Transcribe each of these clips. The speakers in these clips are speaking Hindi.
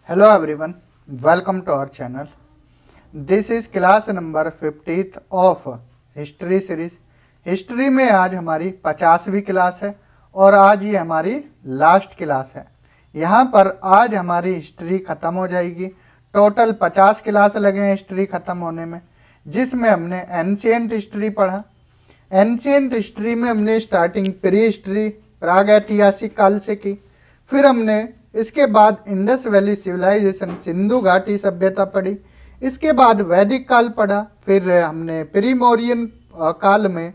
Hello everyone, welcome to our channel. This is class number 50th of history series. History में आज हमारी 50वीं क्लास है और आज ये हमारी लास्ट क्लास है। यहाँ पर आज हमारी हिस्ट्री ख़त्म हो जाएगी। टोटल 50 क्लास लगे हैं हिस्ट्री ख़त्म होने में, जिसमें हमने एंशिएंट हिस्ट्री पढ़ा। एंशिएंट हिस्ट्री में हमने स्टार्टिंग प्री हिस्ट्री प्राग ऐतिहासिक काल से की, फिर हमने इसके बाद इंडस वैली सिविलाइजेशन सिंधु घाटी सभ्यता पढ़ी, इसके बाद वैदिक काल पढ़ा, फिर हमने प्री मौर्यन काल में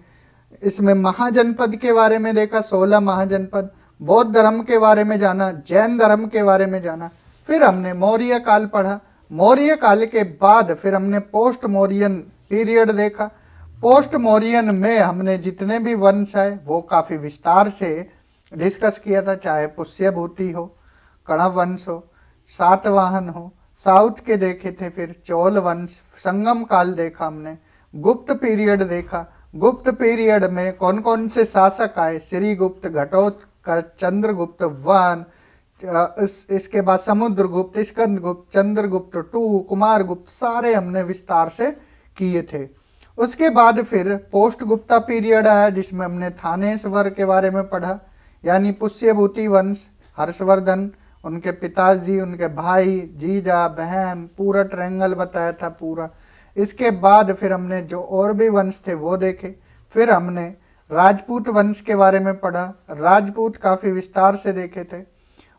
इसमें महाजनपद के बारे में देखा, 16 महाजनपद, बौद्ध धर्म के बारे में जाना, जैन धर्म के बारे में जाना, फिर हमने मौर्य काल पढ़ा। मौर्य काल के बाद फिर हमने पोस्ट मौर्यन पीरियड देखा। पोस्ट मौर्यन में हमने जितने भी वंश आए वो काफ़ी विस्तार से डिस्कस किया था, चाहे पुष्यभूति हो, कणव वंश हो, सातवाहन हो, साउथ के देखे थे, फिर चोल वंश, संगम काल देखा हमने, गुप्त पीरियड देखा। गुप्त पीरियड में कौन कौन से शासक आए, श्रीगुप्त, घटोत्कच, चंद्रगुप्त वन, इसके बाद समुद्रगुप्त, स्कंदगुप्त, चंद्रगुप्त टू, कुमारगुप्त, सारे हमने विस्तार से किए थे। उसके बाद फिर पोस्ट गुप्ता पीरियड आया, जिसमें हमने थानेश्वर के बारे में पढ़ा, यानी पुष्यभूति वंश, हर्षवर्धन, उनके पिताजी, उनके भाई, जीजा, बहन, पूरा ट्रायंगल बताया था पूरा। इसके बाद फिर हमने जो और भी वंश थे वो देखे। फिर हमने राजपूत वंश के बारे में पढ़ा, राजपूत काफ़ी विस्तार से देखे थे।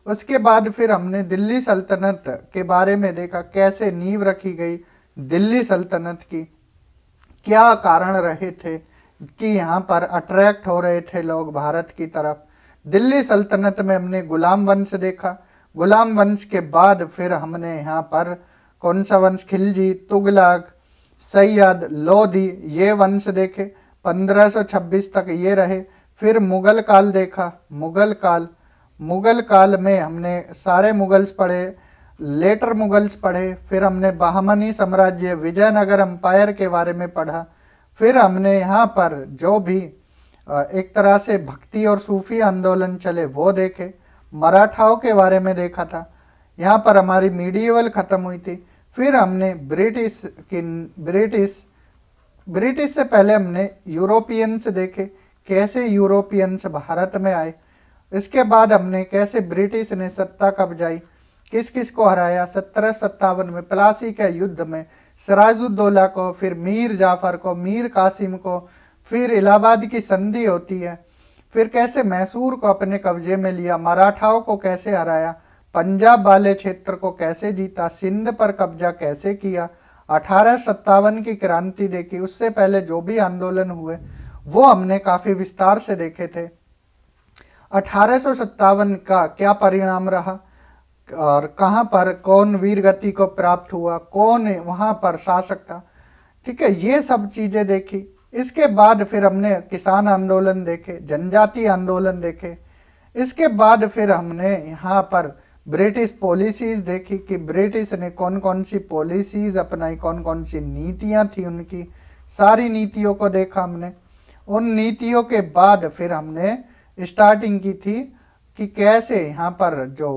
उसके बाद फिर हमने दिल्ली सल्तनत के बारे में देखा, कैसे नींव रखी गई दिल्ली सल्तनत की, क्या कारण रहे थे कि यहाँ पर अट्रैक्ट हो रहे थे लोग भारत की तरफ। दिल्ली सल्तनत में हमने गुलाम वंश देखा। गुलाम वंश के बाद फिर हमने यहाँ पर कौन सा वंश, खिलजी, तुगलक, सैयद, लोधी, ये वंश देखे। 1526 तक ये रहे। फिर मुगल काल देखा। मुगल काल में हमने सारे मुगल्स पढ़े, लेटर मुगल्स पढ़े। फिर हमने बहमनी साम्राज्य, विजयनगर एम्पायर के बारे में पढ़ा। फिर हमने यहाँ पर जो भी एक तरह से भक्ति और सूफी आंदोलन चले वो देखे। मराठाओं के बारे में देखा था। यहाँ पर हमारी मीडिएवल ख़त्म हुई थी। फिर हमने ब्रिटिश से पहले हमने यूरोपियंस देखे, कैसे यूरोपियंस भारत में आए। इसके बाद हमने कैसे ब्रिटिश ने सत्ता कब्जाई, किस किस को हराया। 1757 में प्लासी के युद्ध में सिराजुद्दौला को, फिर मीर जाफर को, मीर कासिम को, फिर इलाहाबाद की संधि होती है, फिर कैसे मैसूर को अपने कब्जे में लिया, मराठाओं को कैसे हराया, पंजाब वाले क्षेत्र को कैसे जीता, सिंध पर कब्जा कैसे किया, 1857 की क्रांति देखी। उससे पहले जो भी आंदोलन हुए वो हमने काफ़ी विस्तार से देखे थे। 1857 का क्या परिणाम रहा और कहाँ पर कौन वीर गति को प्राप्त हुआ, कौन वहाँ पर शासक था, ठीक है, ये सब चीज़ें देखी। इसके बाद फिर हमने किसान आंदोलन देखे, जनजाति आंदोलन देखे। इसके बाद फिर हमने यहाँ पर ब्रिटिश पॉलिसीज़ देखी कि ब्रिटिश ने कौन कौन सी पॉलिसीज़ अपनाई, कौन कौन सी नीतियाँ थी उनकी, सारी नीतियों को देखा हमने। उन नीतियों के बाद फिर हमने स्टार्टिंग की थी कि कैसे यहाँ पर जो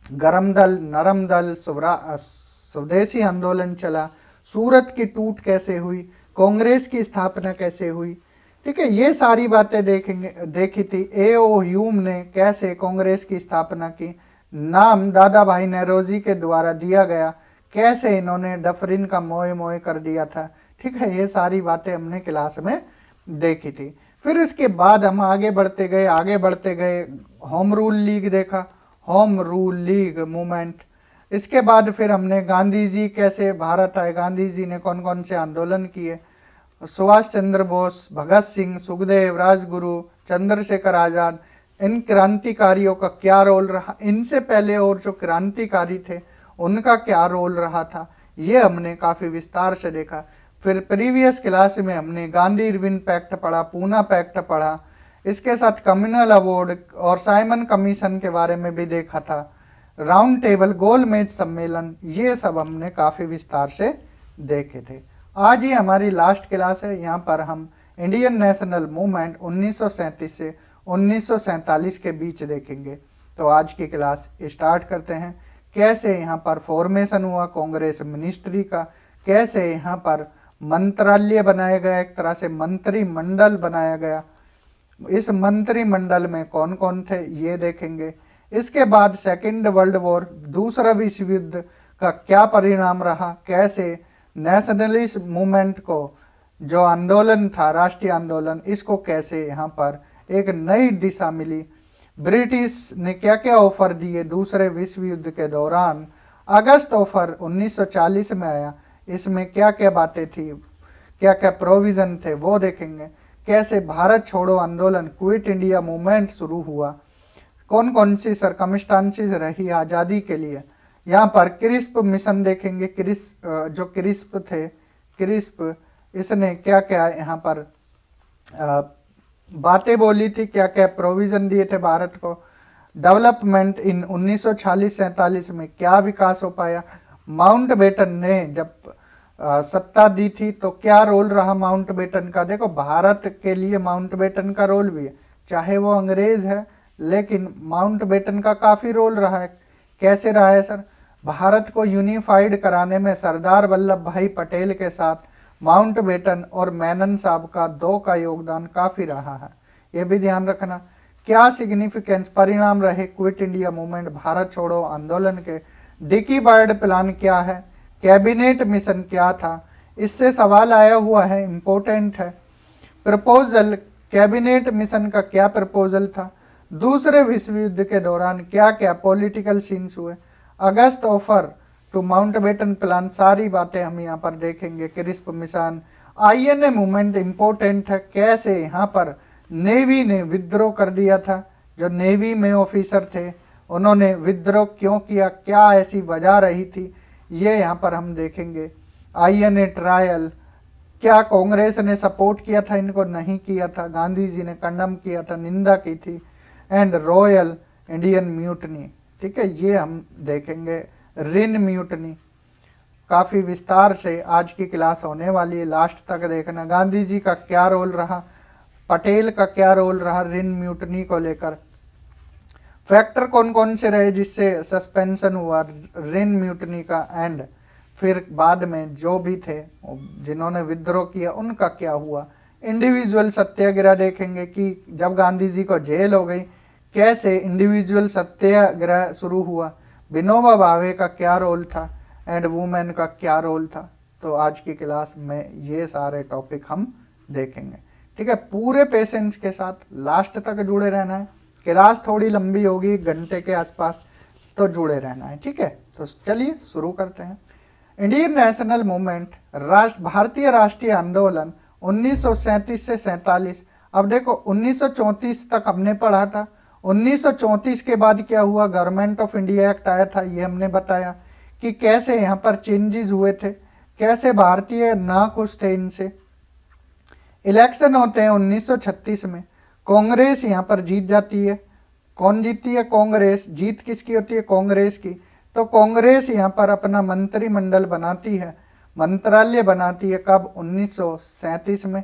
गरम दल, नरम दल, स्वदेशी आंदोलन चला, सूरत की टूट कैसे हुई, कांग्रेस की स्थापना कैसे हुई, ठीक है, ये सारी बातें देखी थी। A.O. ह्यूम ने कैसे कांग्रेस की स्थापना की, नाम दादा भाई नौरोजी के द्वारा दिया गया, कैसे इन्होंने डफरिन का मोए मोए कर दिया था, ठीक है, ये सारी बातें हमने क्लास में देखी थी। फिर इसके बाद हम आगे बढ़ते गए होम रूल लीग देखा, होम रूल लीग मूवमेंट। इसके बाद फिर हमने गांधी जी कैसे भारत आए, गांधी जी ने कौन कौन से आंदोलन किए, सुभाष चंद्र बोस, भगत सिंह, सुखदेव, राजगुरु, चंद्रशेखर आज़ाद, इन क्रांतिकारियों का क्या रोल रहा, इनसे पहले और जो क्रांतिकारी थे उनका क्या रोल रहा था, ये हमने काफ़ी विस्तार से देखा। फिर प्रीवियस क्लास में हमने गांधी इरविन पैक्ट पढ़ा, पूना पैक्ट पढ़ा, इसके साथ कम्युनल अवार्ड और साइमन कमीशन के बारे में भी देखा था, राउंड टेबल, गोलमेज सम्मेलन, ये सब हमने काफ़ी विस्तार से देखे थे। आज ही हमारी लास्ट क्लास है। यहाँ पर हम इंडियन नेशनल मूवमेंट 1937 से 1947 के बीच देखेंगे। तो आज की क्लास स्टार्ट करते हैं। कैसे यहाँ पर फॉर्मेशन हुआ कांग्रेस मिनिस्ट्री का, कैसे यहाँ पर मंत्रालय बनाया गया, एक तरह से मंत्रिमंडल बनाया गया, इस मंत्रिमंडल में कौन कौन थे ये देखेंगे। इसके बाद सेकेंड वर्ल्ड वॉर, दूसरा विश्व युद्ध का क्या परिणाम रहा, कैसे नेशनलिस्ट मूवमेंट को जो आंदोलन था, राष्ट्रीय आंदोलन, इसको कैसे यहाँ पर एक नई दिशा मिली, ब्रिटिश ने क्या क्या ऑफर दिए दूसरे विश्व युद्ध के दौरान, अगस्त ऑफर 1940 में आया, इसमें क्या क्या बातें थी, क्या क्या प्रोविजन थे वो देखेंगे। कैसे भारत छोड़ो आंदोलन, क्विट इंडिया मूवमेंट शुरू हुआ, कौन कौन सी सरकमस्टांसेस रही आज़ादी के लिए। यहाँ पर क्रिस्प मिशन देखेंगे, जो क्रिस्प थे, क्रिस्प इसने क्या क्या यहाँ पर बातें बोली थी, क्या क्या प्रोविजन दिए थे भारत को। डेवलपमेंट इन 1946-47 में क्या विकास हो पाया। माउंटबेटन ने जब सत्ता दी थी तो क्या रोल रहा माउंटबेटन का। देखो भारत के लिए माउंटबेटन का रोल भी है, चाहे वो अंग्रेज है लेकिन माउंटबेटन का काफ़ी रोल रहा है। कैसे रहा है सर, भारत को यूनिफाइड कराने में सरदार वल्लभ भाई पटेल के साथ माउंटबेटन और मेनन साहब का दो का योगदान काफ़ी रहा है, ये भी ध्यान रखना। क्या सिग्निफिकेंस परिणाम रहे क्विट इंडिया मूवमेंट, भारत छोड़ो आंदोलन के। डिकी बर्ड प्लान क्या है, कैबिनेट मिशन क्या था, इससे सवाल आया हुआ है, इम्पोर्टेंट है। प्रपोजल, कैबिनेट मिशन का क्या प्रपोजल था। दूसरे विश्व युद्ध के दौरान क्या क्या पॉलिटिकल सीन्स हुए। अगस्त ऑफर टू माउंटबेटन प्लान, सारी बातें हम यहाँ पर देखेंगे। Crisp mission, INA movement important है, कैसे यहाँ पर नेवी ने विद्रोह कर दिया था, जो नेवी में ऑफिसर थे उन्होंने विद्रोह क्यों किया, क्या ऐसी वजह रही थी, ये यहाँ पर हम देखेंगे। आईएनए ट्रायल, क्या कांग्रेस ने सपोर्ट किया था इनको, नहीं किया था, गांधी जी ने कंडम किया था, निंदा की थी। एंड रॉयल इंडियन म्यूटनी, ठीक है, ये हम देखेंगे। रिन म्यूटनी काफ़ी विस्तार से आज की क्लास होने वाली है, लास्ट तक देखना। गांधी जी का क्या रोल रहा, पटेल का क्या रोल रहा रिन म्यूटनी को लेकर। फैक्टर कौन कौन से रहे जिससे सस्पेंशन हुआ रिन म्यूटनी का, एंड फिर बाद में जो भी थे जिन्होंने विद्रोह किया उनका क्या हुआ। इंडिविजुअल सत्याग्रह देखेंगे कि जब गांधी जी को जेल हो गई कैसे इंडिविजुअल सत्याग्रह शुरू हुआ, विनोबा भावे का क्या रोल था, एंड वुमेन का क्या रोल था। तो आज की क्लास में ये सारे टॉपिक हम देखेंगे, ठीक है। पूरे पेशेंस के साथ लास्ट तक जुड़े रहना है, क्लास थोड़ी लंबी होगी, घंटे के आसपास, तो जुड़े रहना है, ठीक है। तो चलिए शुरू करते हैं। इंडियन नेशनल मूवमेंट, भारतीय राष्ट्रीय आंदोलन 1937 से 47। अब देखो 1934 तक हमने पढ़ा था, 1934 के बाद क्या हुआ, गवर्नमेंट ऑफ इंडिया एक्ट आया था, ये हमने बताया कि कैसे यहाँ पर चेंजेस हुए थे, कैसे भारतीय नाखुश थे इनसे। इलेक्शन होते हैं 1936 में, कांग्रेस यहाँ पर जीत जाती है। कौन जीतती है, कांग्रेस। जीत किसकी होती है, कांग्रेस की। तो कांग्रेस यहाँ पर अपना मंत्रिमंडल बनाती है, मंत्रालय बनाती है, कब, 1937 में।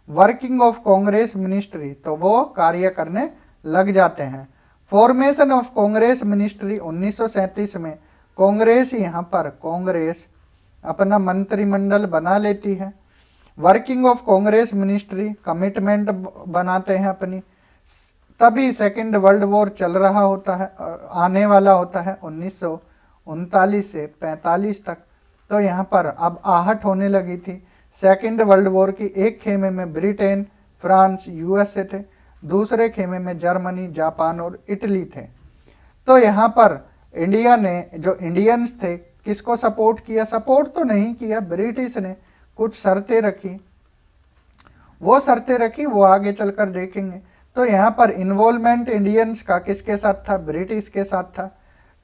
वर्किंग ऑफ कांग्रेस मिनिस्ट्री, तो वो कार्य करने लग जाते हैं। फॉर्मेशन ऑफ कांग्रेस मिनिस्ट्री 1937 में कांग्रेस यहाँ पर कांग्रेस अपना मंत्रिमंडल बना लेती है। Working of Congress ministry, commitment बनाते हैं अपनी। तभी सेकेंड वर्ल्ड वॉर चल रहा होता है, आने वाला होता है 1939 से 45 तक। तो यहाँ पर अब आहट होने लगी थी सेकेंड वर्ल्ड वॉर की। एक खेमे में ब्रिटेन, फ्रांस, यूएसए थे, दूसरे खेमे में जर्मनी, जापान और इटली थे। तो यहाँ पर इंडिया ने, जो इंडियंस थे, किसको सपोर्ट किया, सपोर्ट तो नहीं किया, ब्रिटिश ने कुछ शर्तें रखी, वो शर्तें रखी वो आगे चलकर देखेंगे। तो यहाँ पर इन्वॉल्वमेंट इंडियंस का किसके साथ था, ब्रिटिश के साथ था।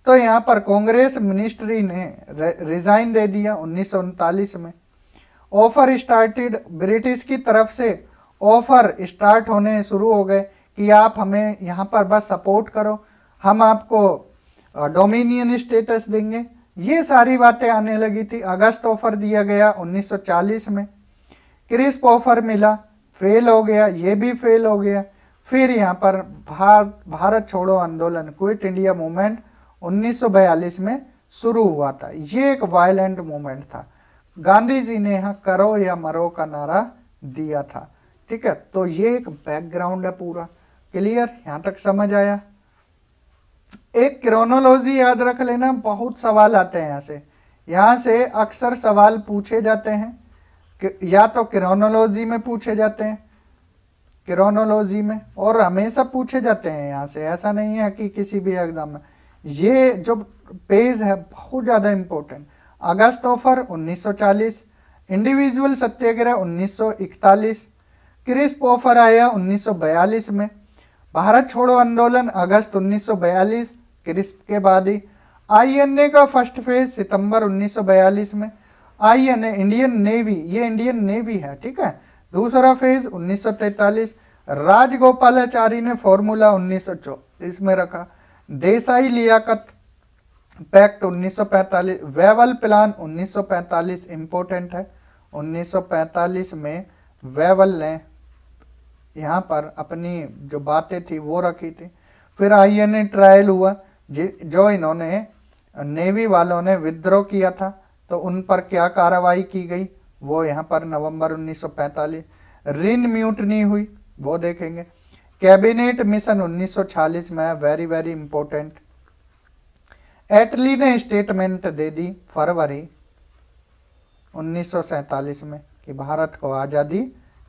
तो यहाँ पर कांग्रेस मिनिस्ट्री ने रिजाइन दे दिया 1939 में। ऑफर स्टार्टेड, ब्रिटिश की तरफ से ऑफर स्टार्ट होने शुरू हो गए कि आप हमें यहाँ पर बस सपोर्ट करो, हम आपको डोमिनियन स्टेटस देंगे, ये सारी बातें आने लगी थी। अगस्त ऑफर दिया गया 1940 में। क्रिस्प ऑफर मिला, फेल हो गया, ये भी फेल हो गया। फिर यहाँ पर भारत छोड़ो आंदोलन, क्विट इंडिया मूवमेंट 1942 में शुरू हुआ था। ये एक वायलेंट मूवमेंट था। गांधी जी ने यहाँ करो या मरो का नारा दिया था। ठीक है, तो ये एक बैकग्राउंड है पूरा। क्लियर, यहाँ तक समझ आया। एक क्रोनोलॉजी याद रख लेना, बहुत सवाल आते हैं यहाँ से अक्सर सवाल पूछे जाते हैं कि या तो क्रोनोलॉजी में पूछे जाते हैं, क्रोनोलॉजी में, और हमेशा पूछे जाते हैं यहाँ से, ऐसा नहीं है कि किसी भी एग्जाम में। ये जो पेज है बहुत ज़्यादा इंपॉर्टेंट। अगस्त ऑफर 1940, इंडिविजुअल सत्याग्रह 1941, क्रिस्प ऑफर आया 1942 में, भारत छोड़ो आंदोलन अगस्त 1942, क्रिस्प के बाद ही आईएनए का फर्स्ट फेज सितंबर 1942 में, आईएनए इंडियन नेवी, ये इंडियन नेवी है, ठीक है, दूसरा फेज 1943, राजगोपालाचारी ने फॉर्मूला 1934 में रखा, Desai Liaquat pact 1945, Wavell plan 1945 important है। 1945 में वेवल ने यहाँ पर अपनी जो बातें थी वो रखी थी। फिर आईएनए ट्रायल हुआ, जो इन्होंने नेवी वालों ने विद्रोह किया था तो उन पर क्या कार्रवाई की गई वो यहाँ पर नवंबर 1945। रिन म्यूटनी हुई वो देखेंगे। कैबिनेट मिशन 1946 में, वेरी वेरी इंपॉर्टेंट। एटली ने स्टेटमेंट दे दी फरवरी 1947 में कि भारत को आज़ादी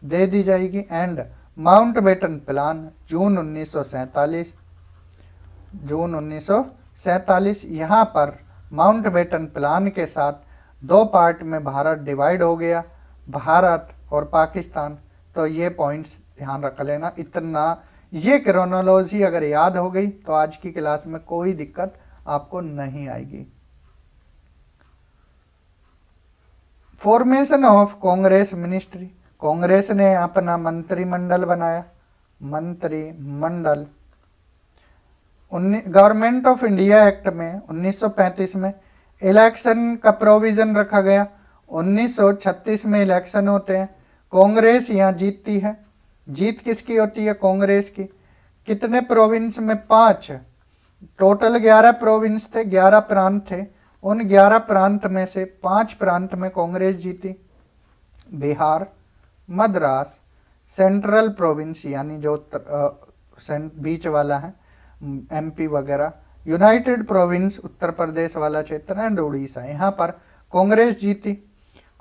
दे दी जाएगी। एंड माउंटबेटन प्लान जून 1947, जून 1947। यहाँ पर माउंटबेटन प्लान के साथ दो पार्ट में भारत डिवाइड हो गया, भारत और पाकिस्तान। तो ये पॉइंट्स ध्यान रख लेना। इतना ये क्रोनोलॉजी अगर याद हो गई तो आज की क्लास में कोई दिक्कत आपको नहीं आएगी। Formation of Congress ministry, Congress ने अपना मंत्रिमंडल बनाया, मंत्रिमंडल। गवर्नमेंट ऑफ इंडिया एक्ट में 1935 में इलेक्शन का प्रोविजन रखा गया। 1936 में इलेक्शन होते हैं, कांग्रेस यहाँ जीतती है। जीत किसकी होती है? कांग्रेस की। कितने प्रोविंस में? 5। टोटल 11 प्रोविंस थे, 11 प्रांत थे। उन 11 प्रांत में से 5 प्रांत में कांग्रेस जीती। बिहार, मद्रास, सेंट्रल प्रोविंस यानी जो बीच वाला है, एमपी वगैरह, यूनाइटेड प्रोविंस उत्तर प्रदेश वाला क्षेत्र, एंड उड़ीसा, यहाँ पर कांग्रेस जीती।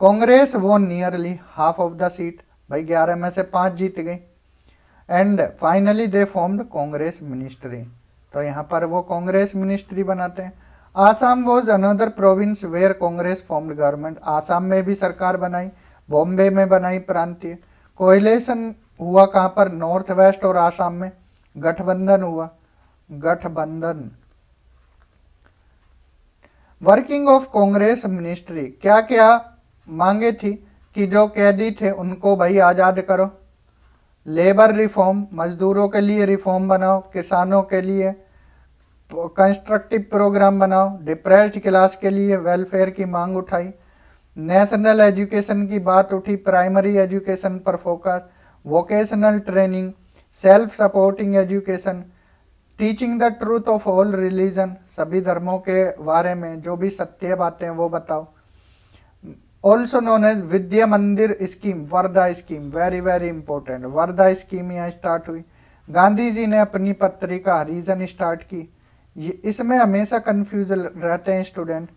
कांग्रेस वो nearly half of the seat, भाई 11 में से 5 जीत गई। And finally they formed Congress ministry, तो यहाँ पर वो कांग्रेस मिनिस्ट्री बनाते हैं। Assam was another province where Congress formed government, Assam में भी सरकार बनाई, बॉम्बे में बनाई प्रांतीय। कोएलिशन हुआ कहाँ पर? नॉर्थ वेस्ट और आसाम में गठबंधन हुआ, गठबंधन। वर्किंग ऑफ कांग्रेस मिनिस्ट्री, क्या क्या मांगे थी कि जो कैदी थे उनको भाई आज़ाद करो, लेबर रिफॉर्म, मजदूरों के लिए रिफॉर्म बनाओ, किसानों के लिए कंस्ट्रक्टिव प्रोग्राम बनाओ, डिप्रेस्ड क्लास के लिए वेलफेयर की मांग उठाई, नेशनल एजुकेशन की बात उठी, प्राइमरी एजुकेशन पर focus, vocational training, self supporting education, teaching the truth of all religion, सभी धर्मों के बारे में जो भी सत्य बातें हैं वो बताओ। ऑल्सो नोन एज विद्या मंदिर scheme, Wardha scheme, very very important. Wardha scheme यहाँ स्टार्ट हुई। गांधी जी ने अपनी पत्रिका हरिजन स्टार्ट की। इसमें हमेशा कंफ्यूज रहते हैं स्टूडेंट,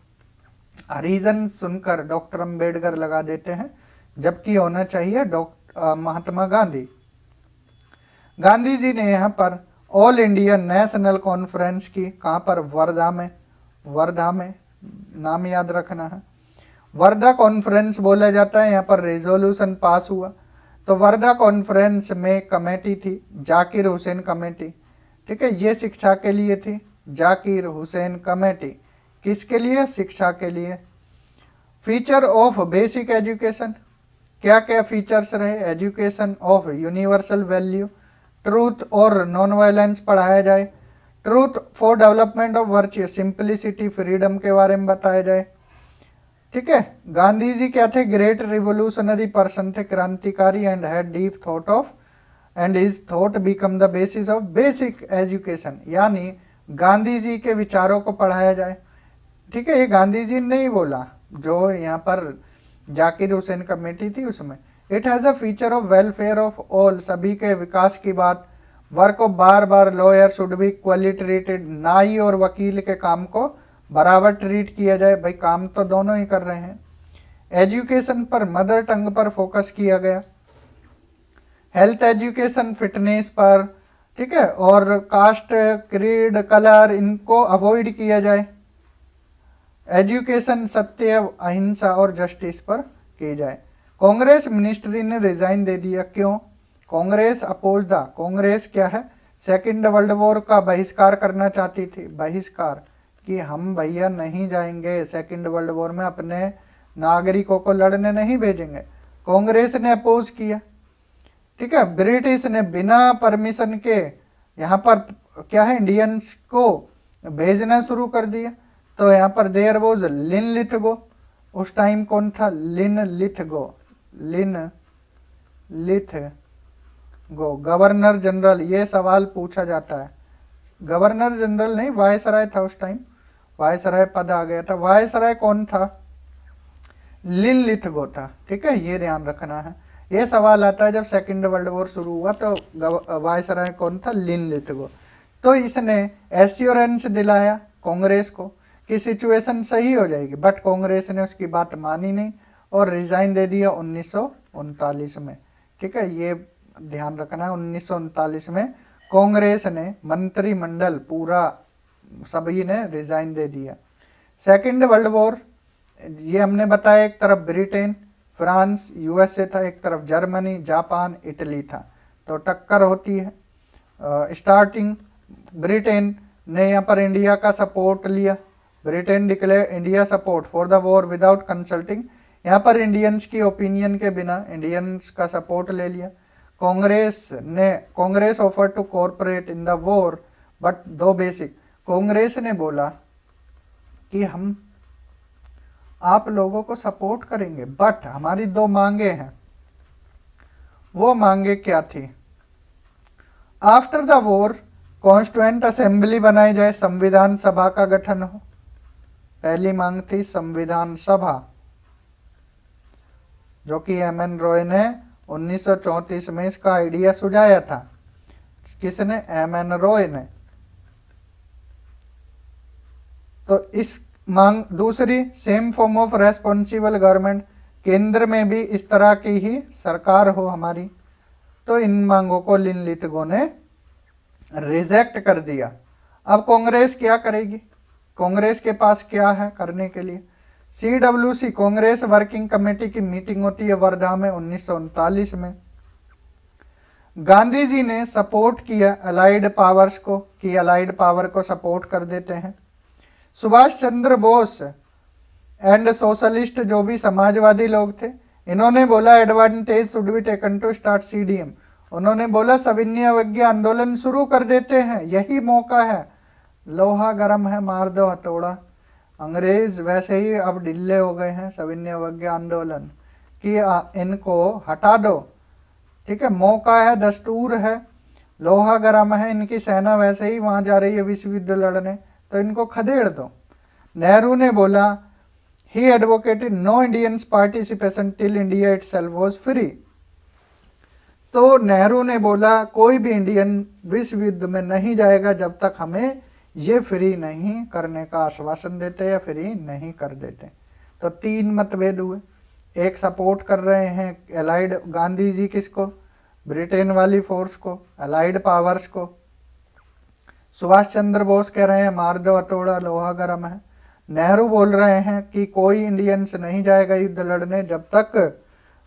हरिजन सुनकर डॉक्टर अंबेडकर लगा देते हैं, जबकि होना चाहिए महात्मा गांधी। गांधी जी ने यहाँ पर ऑल इंडिया नेशनल कॉन्फ्रेंस की, कहाँ पर? वर्धा में, वर्धा में, नाम याद रखना है। वर्धा कॉन्फ्रेंस बोला जाता है। यहाँ पर रेजोल्यूशन पास हुआ। तो वर्धा कॉन्फ्रेंस में कमेटी थी, जाकिर हुसैन कमेटी, ठीक है, ये शिक्षा के लिए थी। जाकिर हुसैन कमेटी किसके लिए? शिक्षा के लिए। फीचर ऑफ बेसिक एजुकेशन, क्या क्या फीचर्स रहे? Education of universal value, truth और नॉन वायलेंस पढ़ाया जाए, truth for development of virtue, simplicity, freedom के बारे में बताया जाए, ठीक है। गांधी जी क्या थे? ग्रेट रिवोल्यूशनरी पर्सन थे, क्रांतिकारी, and had deep thought of and his thought become the basis of basic education, यानी गांधी जी के विचारों को पढ़ाया जाए। ठीक है, ये गांधी जी ने नहीं बोला, जो यहाँ पर जाकिर हुसैन कमेटी थी उसमें। It has a feature of welfare of all, सभी के विकास की बात। Work of bar bar lawyer should be equally treated, नाई और वकील के काम को बराबर ट्रीट किया जाए। भाई काम तो दोनों ही कर रहे हैं। एजुकेशन पर, मदर टंग पर फोकस किया गया। हेल्थ एजुकेशन, फिटनेस पर, ठीक है, और कास्ट, क्रीड, कलर इनको अवॉइड किया जाए। एजुकेशन सत्य, अहिंसा और जस्टिस पर की जाए। कांग्रेस मिनिस्ट्री ने रिजाइन दे दिया, क्यों? कांग्रेस अपोज द, कांग्रेस क्या है, सेकेंड वर्ल्ड वॉर का बहिष्कार करना चाहती थी। बहिष्कार कि हम भैया नहीं जाएंगे सेकेंड वर्ल्ड वॉर में, अपने नागरिकों को लड़ने नहीं भेजेंगे। कांग्रेस ने अपोज किया। ठीक है, ब्रिटिश ने बिना परमिशन के यहाँ पर क्या है, इंडियंस को भेजना शुरू कर दिया। तो यहाँ पर देयर वॉज लिनलिथगो, उस टाइम कौन था? Linlithgow, Linlithgow governor general. ये सवाल पूछा जाता है, गवर्नर जनरल नहीं, वायसराय था उस टाइम, वायसराय पद आ गया था। वायसराय कौन था? लिनलिथगो था। ठीक है, ये ध्यान रखना है, ये सवाल आता है जब सेकेंड वर्ल्ड वॉर शुरू हुआ तो वायसराय कौन था? लिनलिथगो। तो इसने एश्योरेंस दिलाया कांग्रेस को कि सिचुएशन सही हो जाएगी, बट कांग्रेस ने उसकी बात मानी नहीं और रिजाइन दे दिया 1939 में। ठीक है, ये ध्यान रखना है, 1939 में कांग्रेस ने मंत्रिमंडल पूरा सभी ने रिजाइन दे दिया। सेकेंड वर्ल्ड वॉर, ये हमने बताया, एक तरफ ब्रिटेन, फ्रांस, यूएसए था, एक तरफ जर्मनी, जापान, इटली था। तो टक्कर होती है। स्टार्टिंग ब्रिटेन ने यहाँ पर इंडिया का सपोर्ट लिया। Britain declare India support for the war without consulting, यहाँ पर इंडियंस की ओपिनियन के बिना इंडियंस का सपोर्ट ले लिया। Congress offer to corporate in the war, but two basic, Congress ने बोला कि हम आप लोगों को सपोर्ट करेंगे, बट हमारी दो मांगे हैं। वो मांगे क्या थी? After the war constituent assembly बनाई जाए, संविधान सभा का गठन हो। पहली मांग थी संविधान सभा, जो कि एम.एन. रॉय ने 1934 में इसका आइडिया सुझाया था। किसने? एम.एन. रॉय ने। तो इस मांग, दूसरी same form of responsible government, केंद्र में भी इस तरह की ही सरकार हो हमारी। तो इन मांगों को लिनलिथगो ने रिजेक्ट कर दिया। अब कांग्रेस क्या करेगी? कांग्रेस के पास क्या है करने के लिए? CWC, कांग्रेस वर्किंग कमेटी की मीटिंग होती है वर्धा में 1939 में। गांधी जी ने सपोर्ट किया अलाइड पावर्स को, कि अलाइड पावर को सपोर्ट कर देते हैं। सुभाष चंद्र बोस एंड सोशलिस्ट, जो भी समाजवादी लोग थे, इन्होंने बोला advantage should be taken to start CDM। उन्होंने बोला सविनय अवज्ञा आंदोलन शुरू कर देते हैं, यही मौका है, लोहा गर्म है, मार दो हथौड़ा। अंग्रेज वैसे ही अब ढिल्ले हो गए हैं, सविनय अवज्ञा आंदोलन कि इनको हटा दो। ठीक है, मौका है, दस्तूर है, लोहा गर्म है, इनकी सेना वैसे ही वहां जा रही है विश्व युद्ध लड़ने, तो इनको खदेड़ दो। नेहरू ने बोला, he advocated no Indians participation till India itself was free. तो नेहरू ने बोला कोई भी इंडियन विश्व युद्ध में नहीं जाएगा जब तक हमें ये फ्री नहीं करने का आश्वासन देते या फ्री नहीं कर देते। तो तीन मतभेद हुए, एक सपोर्ट कर रहे हैं अलाइड, गांधी जी किसको? ब्रिटेन वाली फोर्स को, अलाइड पावर्स को। सुभाष चंद्र बोस कह रहे हैं मार दो हथौड़ा, लोहा गर्म है। नेहरू बोल रहे हैं कि कोई इंडियंस नहीं जाएगा युद्ध लड़ने जब तक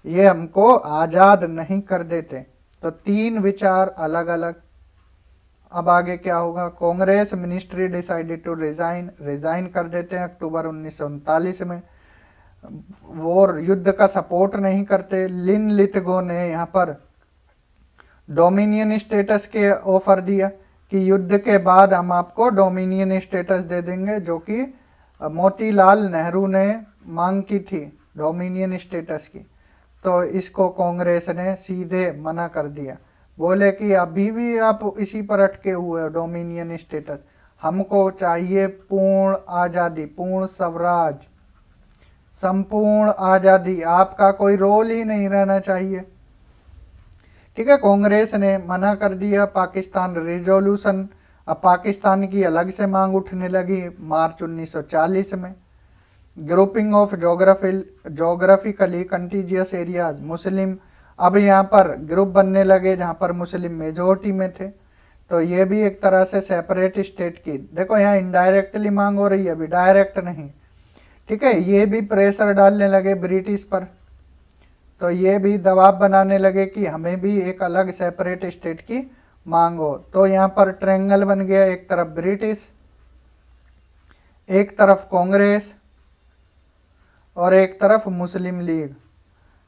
ये हमको आजाद नहीं कर देते। तो तीन विचार अलग अलग। अब आगे क्या होगा? Congress ministry decided to resign कर देते हैं अक्टूबर 1939 में। वो युद्ध का सपोर्ट नहीं करते। लिनलिथगो ने यहाँ पर डोमिनियन स्टेटस के ऑफर दिया कि युद्ध के बाद हम आपको डोमिनियन स्टेटस दे देंगे, जो कि मोतीलाल नेहरू ने मांग की थी डोमिनियन स्टेटस की। तो इसको कांग्रेस ने सीधे मना कर दिया, बोले कि अभी भी आप इसी पर अटके हुए हो, डोमिनियन स्टेटस, हमको चाहिए पूर्ण आजादी, पूर्ण स्वराज, संपूर्ण आजादी, आपका कोई रोल ही नहीं रहना चाहिए। ठीक है, कांग्रेस ने मना कर दिया पाकिस्तान रिजोल्यूशन। अब पाकिस्तान की अलग से मांग उठने लगी मार्च 1940 में। Grouping of geographically contiguous areas, Muslim अब यहाँ पर ग्रुप बनने लगे जहाँ पर मुस्लिम मेजोरिटी में थे। तो ये भी एक तरह से सेपरेट स्टेट की, देखो यहाँ इनडायरेक्टली मांग हो रही है, अभी डायरेक्ट नहीं। ठीक है, ये भी प्रेशर डालने लगे ब्रिटिश पर, तो ये भी दबाव बनाने लगे कि हमें भी एक अलग सेपरेट स्टेट की मांग हो। तो यहाँ पर ट्रायंगल बन गया, एक तरफ ब्रिटिश, एक तरफ कांग्रेस और एक तरफ मुस्लिम लीग।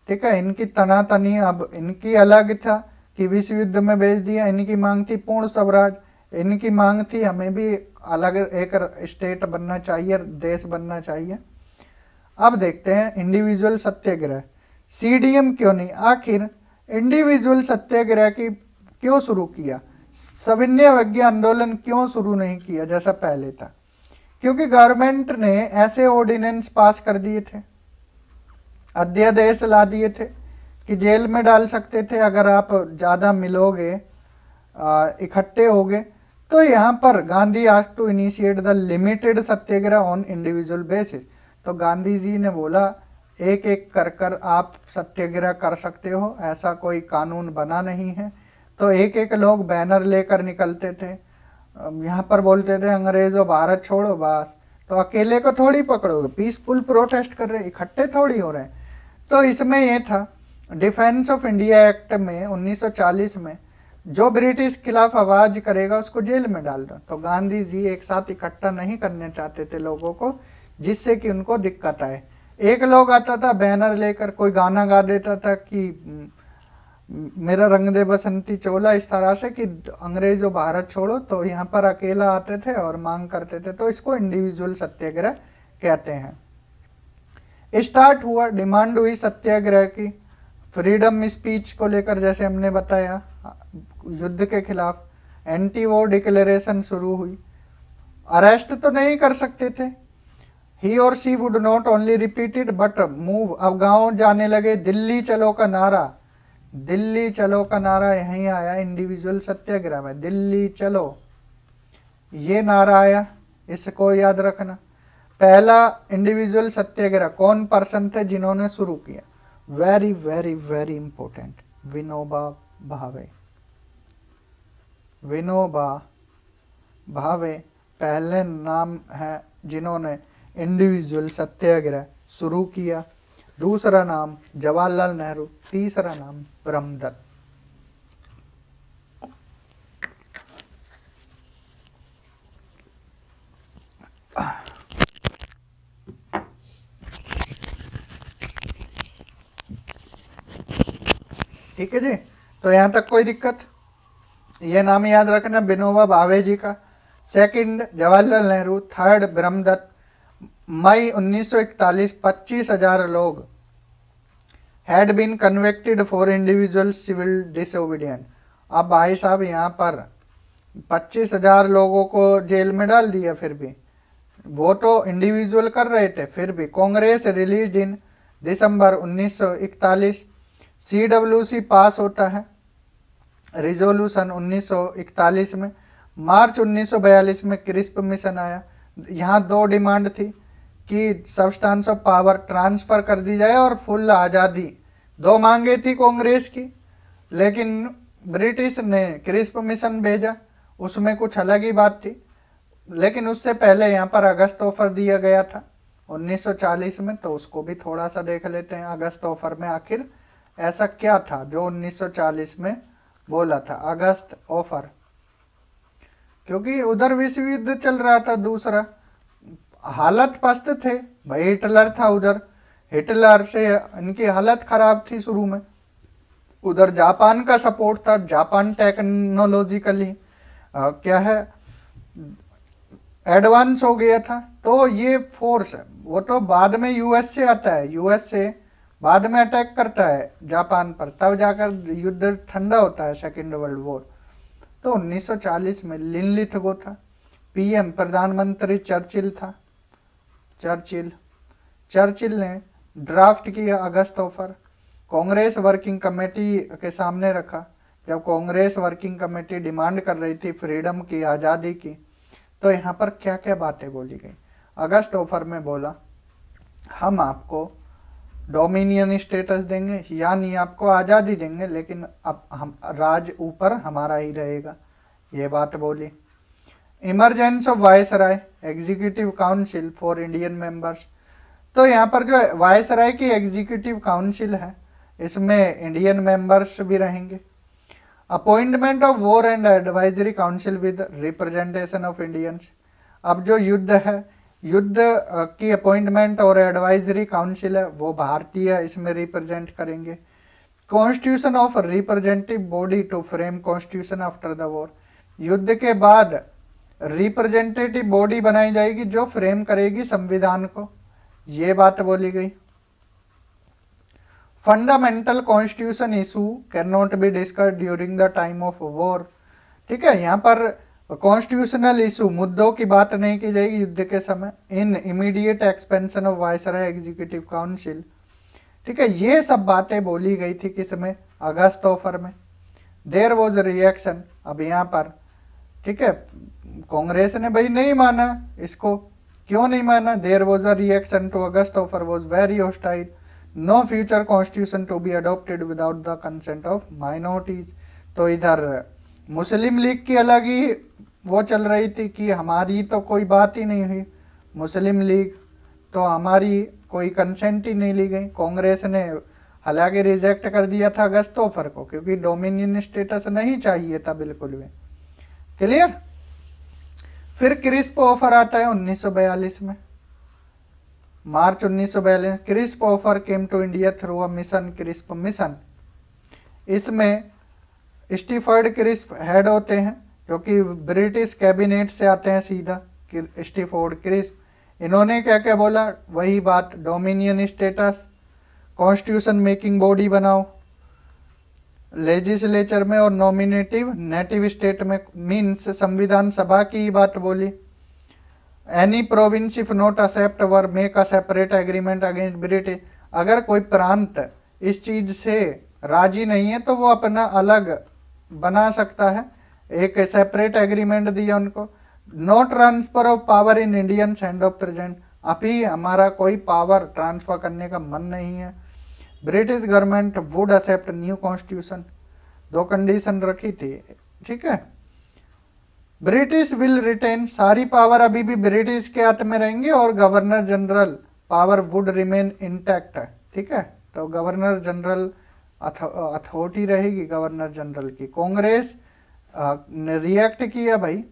ठीक है, इनकी तनातनी अब इनकी अलग था कि विश्व युद्ध में भेज दिया, इनकी मांग थी पूर्ण स्वराज, इनकी मांग थी हमें भी अलग एक स्टेट बनना चाहिए, देश बनना चाहिए। अब देखते हैं इंडिविजुअल सत्याग्रह, सीडीएम क्यों नहीं, आखिर इंडिविजुअल सत्याग्रह की क्यों शुरू किया, सविनय अवज्ञा आंदोलन क्यों शुरू नहीं किया जैसा पहले था? क्योंकि गवर्नमेंट ने ऐसे ऑर्डिनेंस पास कर दिए थे, अध्यादेश ला दिए थे कि जेल में डाल सकते थे अगर आप ज़्यादा मिलोगे, इकट्ठे होगे। तो यहाँ पर Gandhi asked to initiate the limited satyagraha on individual basis. तो गांधी जी ने बोला एक एक कर कर आप सत्याग्रह कर सकते हो, ऐसा कोई कानून बना नहीं है। तो एक एक लोग बैनर लेकर निकलते थे, यहाँ पर बोलते थे अंग्रेजों भारत छोड़ो बस। तो अकेले को थोड़ी पकड़ोगे, पीसफुल प्रोटेस्ट कर रहे, इकट्ठे थोड़ी हो रहे हैं। तो इसमें ये था डिफेंस ऑफ इंडिया एक्ट में 1940 में जो ब्रिटिश खिलाफ आवाज करेगा उसको जेल में डाल दो। तो गांधी जी एक साथ इकट्ठा नहीं करने चाहते थे लोगों को, जिससे कि उनको दिक्कत आए। एक लोग आता था बैनर लेकर, कोई गाना गा देता था कि मेरा रंग दे बसंती चोला, इस तरह से कि अंग्रेजों भारत छोड़ो। तो यहाँ पर अकेला आते थे और मांग करते थे, तो इसको इंडिविजुअल सत्याग्रह कहते हैं। स्टार्ट हुआ, डिमांड हुई सत्याग्रह की फ्रीडम स्पीच को लेकर, जैसे हमने बताया युद्ध के खिलाफ एंटी वॉर डिक्लेरेशन शुरू हुई। अरेस्ट तो नहीं कर सकते थे, ही और she would not only repeated but move. अब गांव जाने लगे, दिल्ली चलो का नारा, दिल्ली चलो का नारा यहीं आया इंडिविजुअल सत्याग्रह में, दिल्ली चलो ये नारा आया, इसको याद रखना। पहला इंडिविजुअल सत्याग्रह कौन पर्सन थे जिन्होंने शुरू किया? Very very very important, Vinoba Bhave. Vinoba Bhave पहले नाम है जिन्होंने इंडिविजुअल सत्याग्रह शुरू किया। दूसरा नाम जवाहरलाल नेहरू, तीसरा नाम ब्रह्मदत्त। ठीक है जी, तो यहां तक कोई दिक्कत? ये नाम याद रखना विनोबा भावे जी का। Second Jawaharlal Nehru, third Brahmadatt. मई 1941 25,000 लोग had been convicted for individual civil disobedient. अब भाई साहब यहाँ पर 25,000 लोगों को जेल में डाल दिया, फिर भी वो तो इंडिविजुअल कर रहे थे। फिर भी कांग्रेस रिलीज इन दिसंबर 1941, CWC पास होता है रिजोल्यूशन 1941 में। मार्च 1942 में क्रिस्प मिशन आया। यहाँ दो डिमांड थी कि सब्सटेंस ऑफ पावर ट्रांसफर कर दी जाए और फुल आज़ादी, दो मांगे थी कांग्रेस की। लेकिन ब्रिटिश ने क्रिस्प मिशन भेजा, उसमें कुछ अलग ही बात थी। लेकिन उससे पहले यहाँ पर अगस्त ऑफर दिया गया था 1940 में, तो उसको भी थोड़ा सा देख लेते हैं। अगस्त ऑफर में आखिर ऐसा क्या था जो 1940 में बोला था अगस्त ऑफर? क्योंकि उधर विश्व युद्ध चल रहा था, दूसरा हालत पस्त थे भाई, हिटलर था उधर, हिटलर से इनकी हालत खराब थी शुरू में। उधर जापान का सपोर्ट था, जापान टेक्नोलॉजिकली क्या है एडवांस हो गया था। तो ये फोर्स वो तो बाद में यूएस से आता है, यूएस से बाद में अटैक करता है जापान पर, तब जाकर युद्ध ठंडा होता है, सेकेंड वर्ल्ड वॉर। तो 1940 में लिनलिथगो था, पीएम प्रधानमंत्री चर्चिल था, चर्चिल ने ड्राफ्ट किया अगस्त ऑफर, कांग्रेस वर्किंग कमेटी के सामने रखा। जब कांग्रेस वर्किंग कमेटी डिमांड कर रही थी फ्रीडम की, आज़ादी की, तो यहाँ पर क्या क्या बातें बोली गई। अगस्त ऑफर में बोला हम आपको डोमिनियन स्टेटस देंगे, यानी आपको आज़ादी देंगे, लेकिन अब हम राज ऊपर हमारा ही रहेगा, ये बात बोली। Emergence of viceroy executive council for Indian members, तो यहाँ पर जो वायसराय की एग्जीक्यूटिव काउंसिल है इसमें इंडियन मेंबर्स भी रहेंगे। Appointment of war and advisory council with representation of Indians, अब जो युद्ध है, युद्ध की अपॉइंटमेंट और एडवाइजरी काउंसिल है वो भारतीय इसमें रिप्रेजेंट करेंगे। Constitution of representative body to frame constitution after the war, युद्ध के बाद रिप्रेजेंटेटिव बॉडी बनाई जाएगी जो फ्रेम करेगी संविधान को, ये बात बोली गई। Fundamental constitution issue can not be discussed during the time of war, ठीक है, यहाँ पर कॉन्स्टिट्यूशनल इशू मुद्दों की बात नहीं की जाएगी युद्ध के समय। इन immediate expansion of viceroy executive council, ठीक है, ये सब बातें बोली गई थी किसमें, अगस्त ऑफर में। देयर वॉज रिएक्शन, अब यहाँ पर ठीक है कांग्रेस ने भाई नहीं माना इसको, क्यों नहीं माना, there was a reaction to August offer was very hostile, no future constitution to be adopted without the consent of minorities. तो इधर मुस्लिम लीग की अलग ही वो चल रही थी कि हमारी तो कोई बात ही नहीं हुई, मुस्लिम लीग तो हमारी कोई कंसेंट ही नहीं ली गई। कांग्रेस ने हालांकि रिजेक्ट कर दिया था अगस्त ऑफर को क्योंकि डोमिनियन स्टेटस नहीं चाहिए था बिल्कुल भी, क्लियर। फिर क्रिस्प ऑफर आता है 1942 में, March 1942, Cripps offer came to India through a mission, Cripps mission. इसमें स्टीफर्ड क्रिस्प हेड होते हैं क्योंकि ब्रिटिश कैबिनेट से आते हैं सीधा, स्टीफोर्ड क्रिस्प। इन्होंने क्या क्या बोला, वही बात, dominion status, constitution making body बनाओ लेजिस्लेचर में और नॉमिनेटिव नेटिव स्टेट में, मीन्स संविधान सभा की बात बोली। Any province if not accept were make a separate agreement against British, अगर कोई प्रांत इस चीज से राजी नहीं है तो वो अपना अलग बना सकता है, एक सेपरेट एग्रीमेंट दिया उनको। No transfer of power in Indian hand of present, अभी हमारा कोई पावर ट्रांसफर करने का मन नहीं है। British government would accept new constitution, दो कंडीशन रखी थी, ठीक है। ब्रिटिश विल रिटेन, सारी पावर अभी भी ब्रिटिश के हाथ में रहेंगी और governor general power would remain intact, ठीक है। तो गवर्नर जनरल अथॉरिटी रहेगी गवर्नर जनरल की। कांग्रेस ने रिएक्ट किया भाई,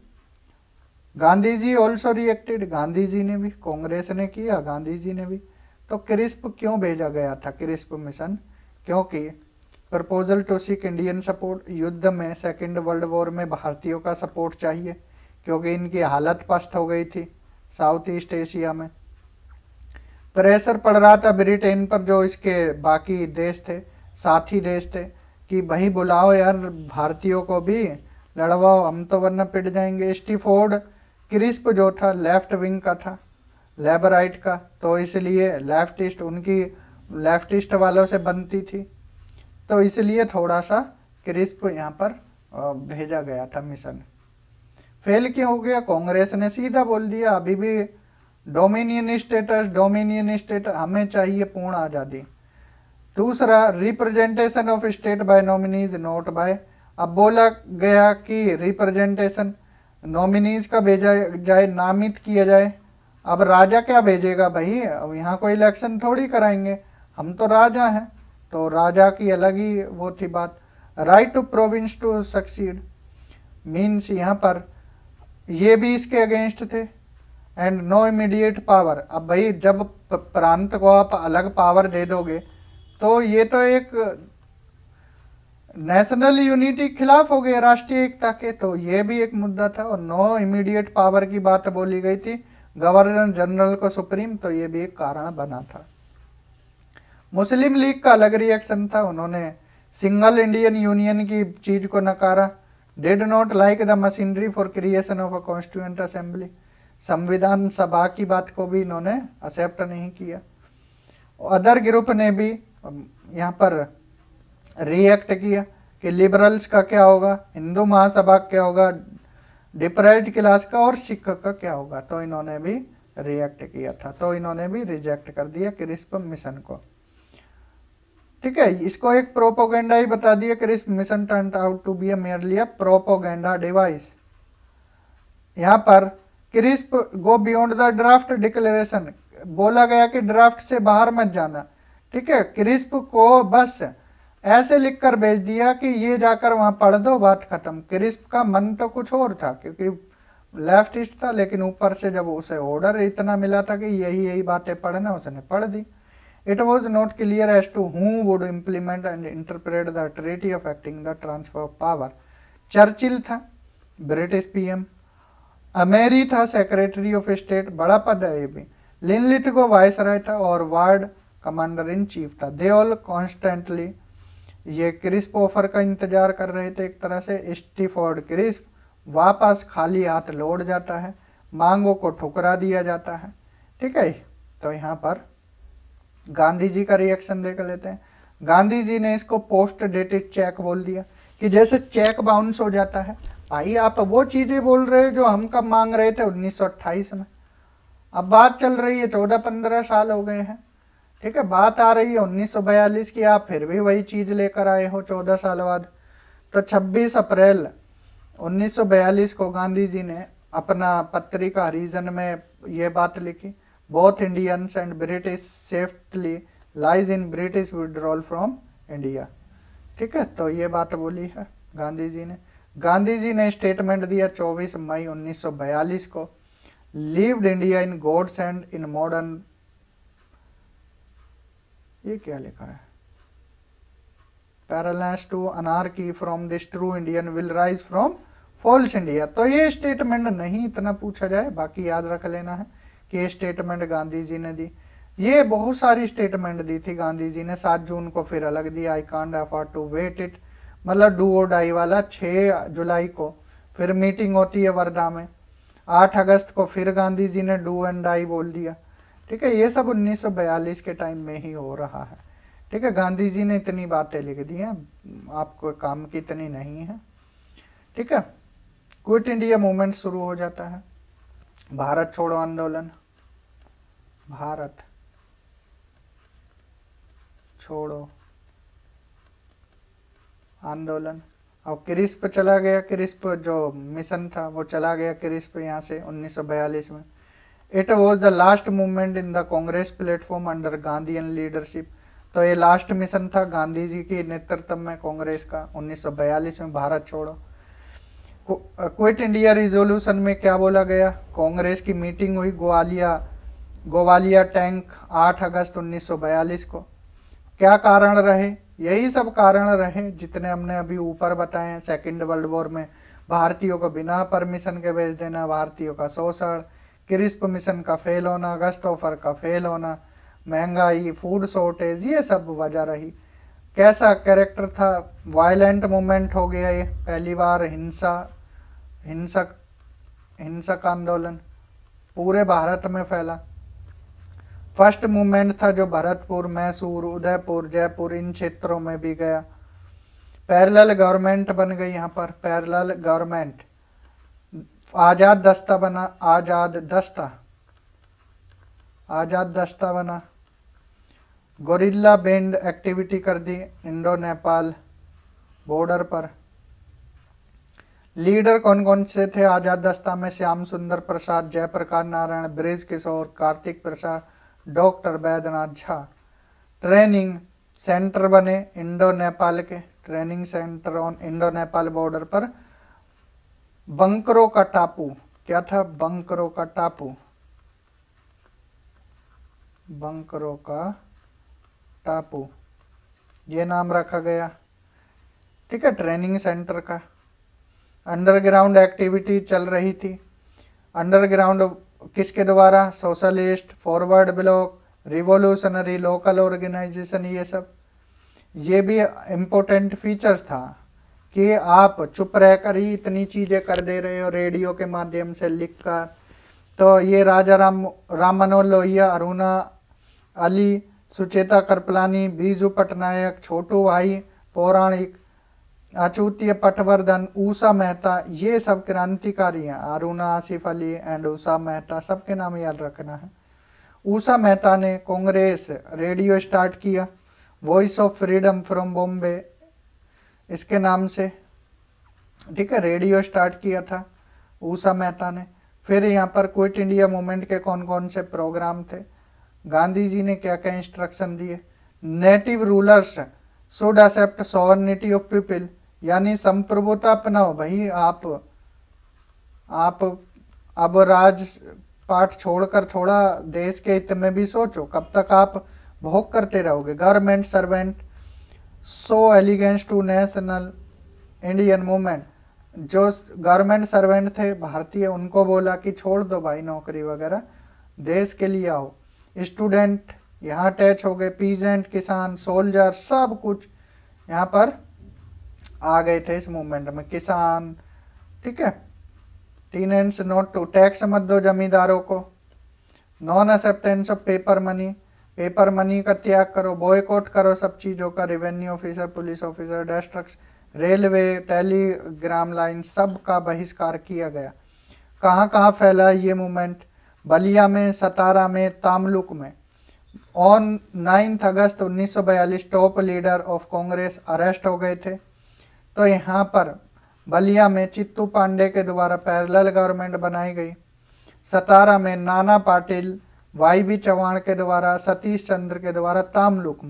गांधी जी ऑल्सो रिएक्टेड, गांधी जी ने भी, कांग्रेस ने किया, गांधी जी ने भी। तो क्रिस्प क्यों भेजा गया था, क्रिस्प मिशन, क्योंकि proposal to seek Indian support, युद्ध में सेकेंड वर्ल्ड वॉर में भारतीयों का सपोर्ट चाहिए क्योंकि इनकी हालत पस्त हो गई थी साउथ ईस्ट एशिया में। प्रेशर पड़ रहा था ब्रिटेन पर, जो इसके बाकी देश थे, साथी देश थे, कि भाई बुलाओ यार भारतीयों को भी लड़वाओ, हम तो वरना पिट जाएंगे। स्टीफोर्ड क्रिस्प जो था लेफ्ट विंग का था, लेबराइट का, तो इसलिए लेफ्टिस्ट, उनकी लेफ्टिस्ट वालों से बनती थी, तो इसलिए थोड़ा सा क्रिस्प यहाँ पर भेजा गया था मिशन। फेल क्यों हो गया, कांग्रेस ने सीधा बोल दिया अभी भी डोमिनियन स्टेटस हमें चाहिए, पूर्ण आज़ादी। दूसरा, representation of state by nominees not by, अब बोला गया कि रिप्रेजेंटेशन नॉमिनीज का भेजा जाए, नामित किया जाए। अब राजा क्या भेजेगा भाई, अब यहाँ कोई इलेक्शन थोड़ी कराएंगे, हम तो राजा हैं, तो राजा की अलग ही वो थी बात। Right to province to secede, means यहाँ पर ये भी इसके अगेंस्ट थे। एंड नो इमीडिएट पावर, अब भाई जब प्रांत को आप अलग पावर दे दोगे तो ये तो एक नेशनल यूनिटी खिलाफ हो गया, राष्ट्रीय एकता के, तो ये भी एक मुद्दा था। और नो इमीडिएट पावर की बात बोली गई थी, गवर्नर जनरल को सुप्रीम, तो ये भी एक कारण बना था। मुस्लिम लीग का अलग रिएक्शन था, उन्होंने सिंगल इंडियन यूनियन की चीज को नकारा, did not like the machinery for creation of a constituent assembly, संविधान सभा की बात को भी इन्होंने एक्सेप्ट नहीं किया। अदर ग्रुप ने भी यहाँ पर रिएक्ट किया कि लिबरल्स का क्या होगा, हिंदू महासभा क्या होगा, डिप्राइव्ड क्लास का और सिख का क्या होगा, तो इन्होंने भी रिएक्ट किया था, तो इन्होंने भी रिजेक्ट कर दिया क्रिस्प मिशन को। ठीक है, इसको एक प्रोपोगेंडा ही बता दिया, Cripps mission turned out to be merely a propaganda device. यहाँ पर Cripps go beyond the draft declaration, बोला गया कि ड्राफ्ट से बाहर मत जाना। ठीक है, क्रिस्प को बस ऐसे लिखकर भेज दिया कि ये जाकर वहां पढ़ दो, बात खत्म। क्रिस्प का मन तो कुछ और था क्योंकि लेफ्टिस्ट था, लेकिन ऊपर से जब उसे ऑर्डर इतना मिला था कि यही यही बातें पढ़ना, उसने पढ़ दी। It was not clear as to who would implement and interpret the treaty affecting the transfer of power. Churchill था ब्रिटिश पीएम, अमेरी था सेक्रेटरी ऑफ स्टेट, बड़ा पद है ये भी, लिनलिथगो वायसराय था और वार्ड कमांडर इन चीफ था। दे ऑल कॉन्स्टेंटली ये क्रिस्प ऑफर का इंतजार कर रहे थे एक तरह से। स्टीफोर्ड क्रिस्प वापस खाली हाथ लौट जाता है, मांगों को ठुकरा दिया जाता है। ठीक है, तो यहाँ पर गांधी जी का रिएक्शन देख लेते हैं। गांधी जी ने इसको पोस्ट डेटेड चेक बोल दिया कि जैसे चेक बाउंस हो जाता है। भाई आप वो चीजें बोल रहे हो जो हम कब मांग रहे थे 1928 में, अब बात चल रही है 14-15 साल हो गए हैं। ठीक है, बात आ रही है 1942 की, आप फिर भी वही चीज लेकर आए हो 14 साल बाद। तो 26 अप्रैल 1942 को गांधी जी ने अपना पत्रिका हरिजन में ये बात लिखी, both Indians and British safely lies in British withdrawal from India. ठीक है, तो ये बात बोली है गांधी जी ने। गांधी जी ने स्टेटमेंट दिया 24 मई 1942 को, leaved India in God's and in modern, ये क्या लिखा है, parallels to anarchy from this true Indian will rise from false India. तो ये स्टेटमेंट नहीं इतना पूछा जाए, बाकी याद रख लेना है कि ये स्टेटमेंट गांधी जी ने दी। ये बहुत सारी स्टेटमेंट दी थी गांधी जी ने। 7 जून को फिर अलग दिया, I can't afford to wait it, मतलब डू और डाई वाला। 6 जुलाई को फिर मीटिंग होती है वर्धा में। 8 अगस्त को फिर गांधी जी ने डू एंड डाई बोल दिया। ठीक है, ये सब 1942 के टाइम में ही हो रहा है। ठीक है, गांधी जी ने इतनी बातें लिख दी हैं, आपको काम की इतनी नहीं है। ठीक है, क्विट इंडिया मूवमेंट शुरू हो जाता है, भारत छोड़ो आंदोलन, भारत छोड़ो आंदोलन। अब क्रिस्प चला गया, क्रिस्प जो मिशन था वो चला गया क्रिस्प यहाँ से 1942 में। It was the last movement in the Congress platform under Gandhian leadership. तो ये लास्ट मिशन था गांधी जी के नेतृत्व में कांग्रेस का 1942 में, भारत छोड़ो। क्विट इंडिया रिजोल्यूशन में क्या बोला गया, कांग्रेस की मीटिंग हुई गोवालिया टैंक 8 अगस्त 1942 को। क्या कारण रहे, यही सब कारण रहे जितने हमने अभी ऊपर बताए हैं। सेकेंड वर्ल्ड वॉर में भारतीयों को बिना परमिशन के भेज देना, भारतीयों का शोषण, क्रिस्प मिशन का फेल होना, अगस्त ऑफर का फेल होना, महंगाई, फूड शॉर्टेज, ये सब वजह रही। कैसा कैरेक्टर था, वायलेंट मूवमेंट हो गया ये, पहली बार हिंसक आंदोलन पूरे भारत में फैला। फर्स्ट मूवमेंट था जो भरतपुर, मैसूर, उदयपुर, जयपुर इन क्षेत्रों में भी गया। पैरेलल गवर्नमेंट बन गई यहाँ पर, पैरेलल गवर्नमेंट। आजाद दस्ता बना, आजाद दस्ता बना। गोरिल्ला बैंड एक्टिविटी कर दी इंडो नेपाल बॉर्डर पर। लीडर कौन कौन से थे आजाद दस्ता में, Shyam Sundar Prasad, Jayaprakash Narayan, Brij Kishore, Kartik Prasad, doctor Baidyanath Jha. Training centre बने इंडो नेपाल के, training centre on Indo Nepal border पर। बंकरों का टापू, क्या था, बंकरों का टापू, बंकरों का टापू ये नाम रखा गया। ठीक है, ट्रेनिंग सेंटर का। अंडरग्राउंड एक्टिविटी चल रही थी। अंडरग्राउंड किसके द्वारा, socialist, forward bloc, revolutionary, local organisation, ये सब। ये भी इम्पोर्टेंट फीचर था कि आप चुप रहकर ही इतनी चीजें कर दे रहे हो रेडियो के माध्यम से लिखकर। तो ये राजा राम मनोहर लोहिया, अरुणा अली, सुचेता कृपलानी, बीजू पटनायक, छोटू भाई पौराणिक, अच्युतीय पटवर्धन, उषा मेहता, ये सब क्रांतिकारी हैं। अरुणा आसिफ अली एंड उषा मेहता, सबके नाम याद रखना है। उषा मेहता ने कांग्रेस रेडियो स्टार्ट किया, voice of freedom from Bombay इसके नाम से, ठीक है, रेडियो स्टार्ट किया था उषा मेहता ने। फिर यहाँ पर क्विट इंडिया मूवमेंट के कौन कौन से प्रोग्राम थे, गांधी जी ने क्या क्या इंस्ट्रक्शन दिए। Native rulers should accept sovereignty of people, यानी संप्रभुता अपनाओ भाई। आप अब राज पाठ छोड़कर थोड़ा देश के हित में भी सोचो, कब तक आप भोग करते रहोगे। Government servant show allegiance to national Indian movement, जो गवर्नमेंट सर्वेंट थे भारतीय, उनको बोला कि छोड़ दो भाई नौकरी वगैरह, देश के लिए आओ। स्टूडेंट यहाँ अटैच हो गए, पीजेंट, किसान, सोल्जर, सब कुछ यहाँ पर आ गए थे इस मूवमेंट में। किसान, ठीक है। टीनेंट्स नोट टू, टैक्स मत दो जमींदारों को। Non acceptance of paper money, paper money का त्याग करो, बॉयकॉट करो सब चीज़ों का। Revenue officer, police officer, district railway, Telegram line, सब का बहिष्कार किया गया। कहाँ कहाँ फैला ये मूवमेंट, बलिया में, सतारा में, तामलुक में। On 9 August 1942 top leader of Congress arrest हो गए थे। तो यहाँ पर बलिया में चित्तू पांडे के द्वारा पैरेलल गवर्नमेंट बनाई गई। सतारा में नाना पाटिल, वाई बी चौहान के द्वारा, सतीश चंद्र के द्वारा। तामलुक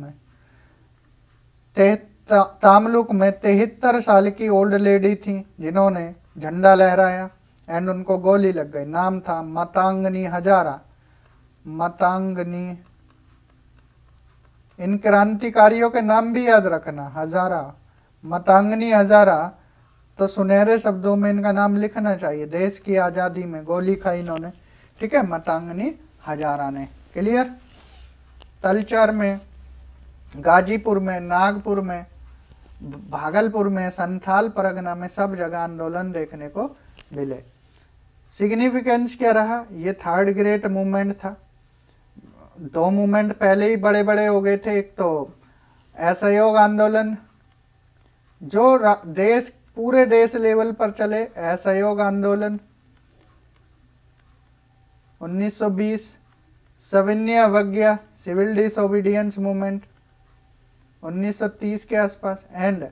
में 73 साल की ओल्ड लेडी थी जिन्होंने झंडा लहराया एंड उनको गोली लग गई। नाम था मातंगनी हजारा। मातंगनी, इन क्रांतिकारियों के नाम भी याद रखना, हजारा, मातंगनी हजारा। तो सुनहरे शब्दों में इनका नाम लिखना चाहिए। देश की आज़ादी में गोली खाई इन्होंने, ठीक है, मातंगनी हजारा ने। क्लियर। तलचर में, गाजीपुर में, नागपुर में, भागलपुर में, संथाल परगना में, सब जगह आंदोलन देखने को मिले। सिग्निफिकेंस क्या रहा, ये थर्ड ग्रेट मूवमेंट था। 2 मूवमेंट पहले ही बड़े बड़े हो गए थे। एक तो असहयोग आंदोलन जो देश, पूरे देश लेवल पर चले, असहयोग आंदोलन 1920, सविनय अवज्ञा, सिविल डिसोबीडियंस मूवमेंट 1930 के आसपास, and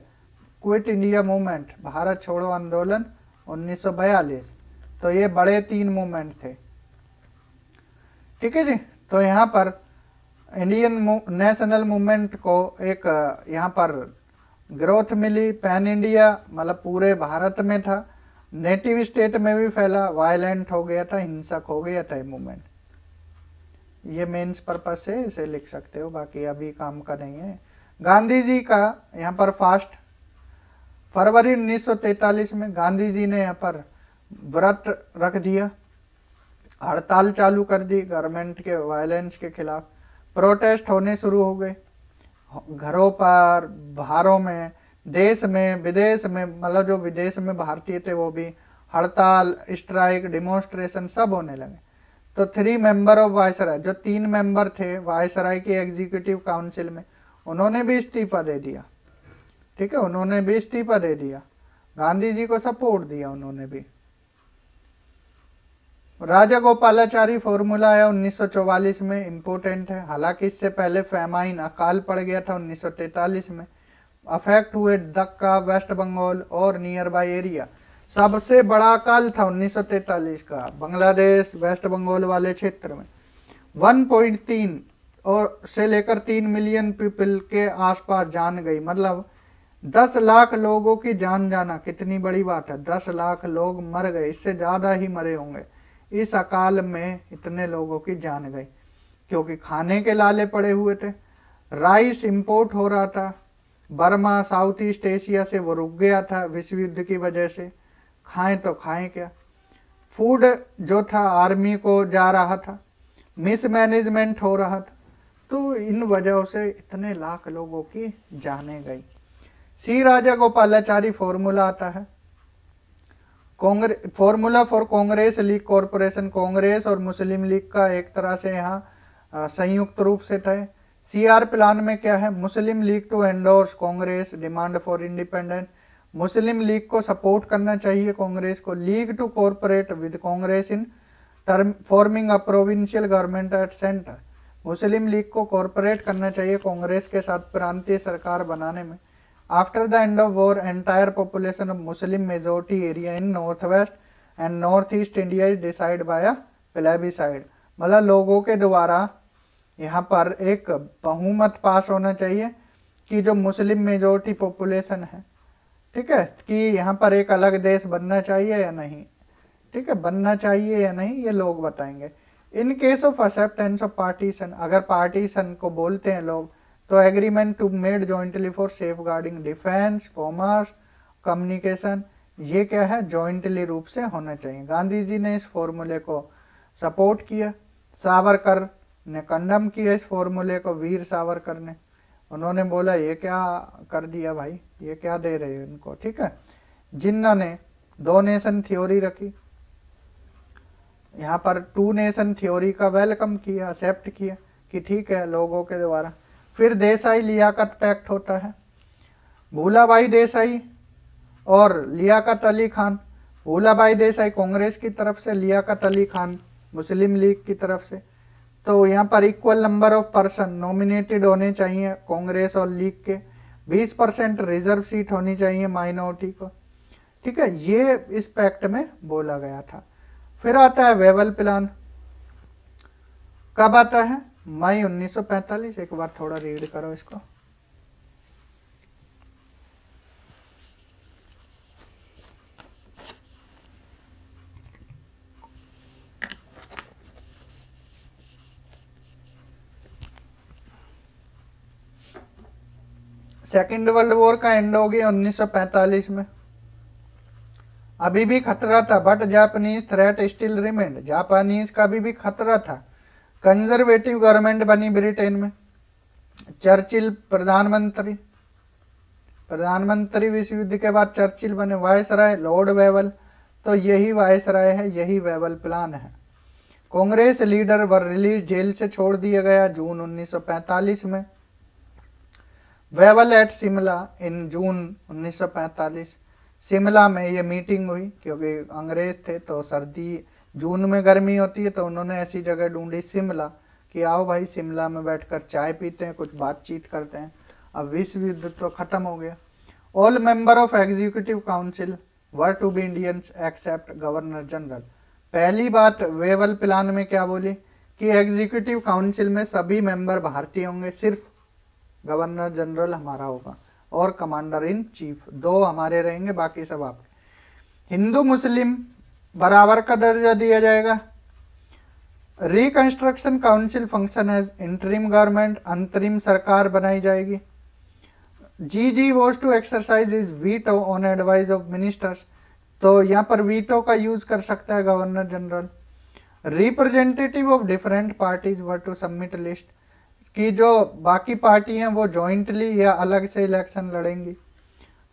quit India movement, Bharat छोड़ो आंदोलन 1942। तो ये बड़े 3 मूवमेंट थे, ठीक है जी। तो यहाँ पर इंडियन नेशनल मूवमेंट को एक यहाँ पर ग्रोथ मिली। पैन इंडिया मतलब पूरे भारत में था, नेटिव स्टेट में भी फैला, वायलेंट हो गया था, हिंसक हो गया था मूवमेंट। ये मेंस पर्पस से इसे लिख सकते हो, बाकी अभी काम का नहीं है। गांधी जी का यहाँ पर फास्ट फरवरी 1943 में गांधी जी ने यहाँ पर व्रत रख दिया, हड़ताल चालू कर दी गवर्नमेंट के वायलेंस के खिलाफ। प्रोटेस्ट होने शुरू हो गए, घरों पर, बाहरों में, देश में, विदेश में, मतलब जो विदेश में भारतीय थे वो भी हड़ताल, स्ट्राइक, डिमोन्स्ट्रेशन सब होने लगे। तो 3 मेंबर ऑफ वायसराय, जो 3 मेंबर थे वायसराय की एग्जीक्यूटिव काउंसिल में, उन्होंने भी इस्तीफा दे दिया, ठीक है, उन्होंने भी इस्तीफा दे दिया, गांधी जी को सपोर्ट दिया उन्होंने भी। राजा गोपालाचारी फॉर्मूला आया 1944 में, इंपोर्टेंट है। हालांकि इससे पहले फेमाइन, अकाल पड़ गया था 1943 में। अफेक्ट हुए दक्का, वेस्ट बंगाल और नियर बाई एरिया। सबसे बड़ा अकाल था 1943 का बांग्लादेश, वेस्ट बंगाल वाले क्षेत्र में। 1.3 और से लेकर 3 मिलियन पीपल के आसपास जान गई, मतलब 10 लाख लोगों की जान जाना कितनी बड़ी बात है। 10 लाख लोग मर गए, इससे ज्यादा ही मरे होंगे। इस अकाल में इतने लोगों की जान गई क्योंकि खाने के लाले पड़े हुए थे। राइस इंपोर्ट हो रहा था बर्मा, साउथ ईस्ट एशिया से, वो रुक गया था विश्व युद्ध की वजह से। खाएं तो खाएं क्या। फूड जो था आर्मी को जा रहा था, मिसमैनेजमेंट हो रहा था, तो इन वजहों से इतने लाख लोगों की जानें गई। सी राजागोपालाचारी फॉर्मूला आता है। Formula for Congress league corporation, Congress और मुस्लिम लीग का एक तरह से यहाँ संयुक्त रूप से था। सीआर प्लान में क्या है, Muslim League to endorse Congress demand for independence, Muslim League को सपोर्ट करना चाहिए कांग्रेस को। League to cooperate with Congress in term forming a provincial government at centre, Muslim League को कॉरपोरेट करना चाहिए कांग्रेस के साथ प्रांतीय सरकार बनाने में। After the end of war entire population of Muslim majority area in north west and north east India is decide by a plebiscite, मतलब लोगों के द्वारा यहाँ पर एक बहुमत पास होना चाहिए कि जो मुस्लिम मेजोरिटी पॉपुलेशन है, ठीक है, कि यहाँ पर एक अलग देश बनना चाहिए या नहीं, ठीक है, बनना चाहिए या नहीं ये लोग बताएंगे। In case of acceptance of partition, अगर पार्टीशन को बोलते हैं लोग, तो agreement to made jointly for safeguarding defence commerce communication, ये क्या है, जॉइंटली रूप से होना चाहिए। गांधी जी ने इस फॉर्मूले को सपोर्ट किया, सावरकर ने कंडम किया इस फॉर्मूले को, वीर सावरकर ने, उन्होंने बोला ये क्या कर दिया भाई, ये क्या दे रहे हो इनको, ठीक है। जिन्ना ने दो नेशन थ्योरी रखी, यहाँ पर टू नेशन थ्योरी का वेलकम किया, एक्सेप्ट किया कि ठीक है लोगों के द्वारा। फिर देसाई लियाकत पैक्ट होता है, भूलाभाई देसाई और लियाकत अली खान, भूलाभाई देसाई कांग्रेस की तरफ से, लियाकत अली खान मुस्लिम लीग की तरफ से। तो यहाँ पर equal number of person nominated होने चाहिए कांग्रेस और लीग के, 20% रिजर्व सीट होनी चाहिए माइनॉरिटी को, ठीक है, ये इस पैक्ट में बोला गया था। फिर आता है वेवल प्लान, कब आता है, मई 1945, एक बार थोड़ा रीड करो इसको। सेकेंड वर्ल्ड वॉर का एंड हो गया 1945 में, अभी भी खतरा था, but Japanese threat still remained, Japanese का भी खतरा था। कंजर्वेटिव गवर्नमेंट बनी ब्रिटेन में, चर्चिल प्रधानमंत्री विश्व युद्ध के बाद चर्चिल बने, वायसराय लॉर्ड वेवल, तो यही वायसराय है, यही वेवल प्लान है। Congress leader were release, jail से छोड़ दिया गया जून 1945 में। Wavell at Shimla in June 1945, Shimla में ये मीटिंग हुई, क्योंकि अंग्रेज थे तो सर्दी जून में गर्मी होती है, तो उन्होंने ऐसी जगह ढूंढी शिमला कि आओ भाई शिमला में बैठकर चाय पीते हैं, कुछ बातचीत करते हैं। अब विश्व युद्ध तो खत्म हो गया। All member of executive council were to be Indians except governor general, पहली बात वेवल प्लान में क्या बोली कि एग्जीक्यूटिव काउंसिल में सभी मेंबर भारतीय होंगे, सिर्फ गवर्नर जनरल हमारा होगा और कमांडर इन चीफ, दो हमारे रहेंगे, बाकी सब आपके। हिंदू मुस्लिम बराबर का दर्जा दिया जाएगा। Reconstruction council function as interim government, अंतरिम सरकार बनाई जाएगी। GG was to exercise is veto on advice of ministers, तो यहाँ पर वीटो का यूज कर सकता है governor general. Representative of different parties were to submit list, कि जो बाकी पार्टी हैं वो जॉइंटली या अलग से इलेक्शन लड़ेंगी।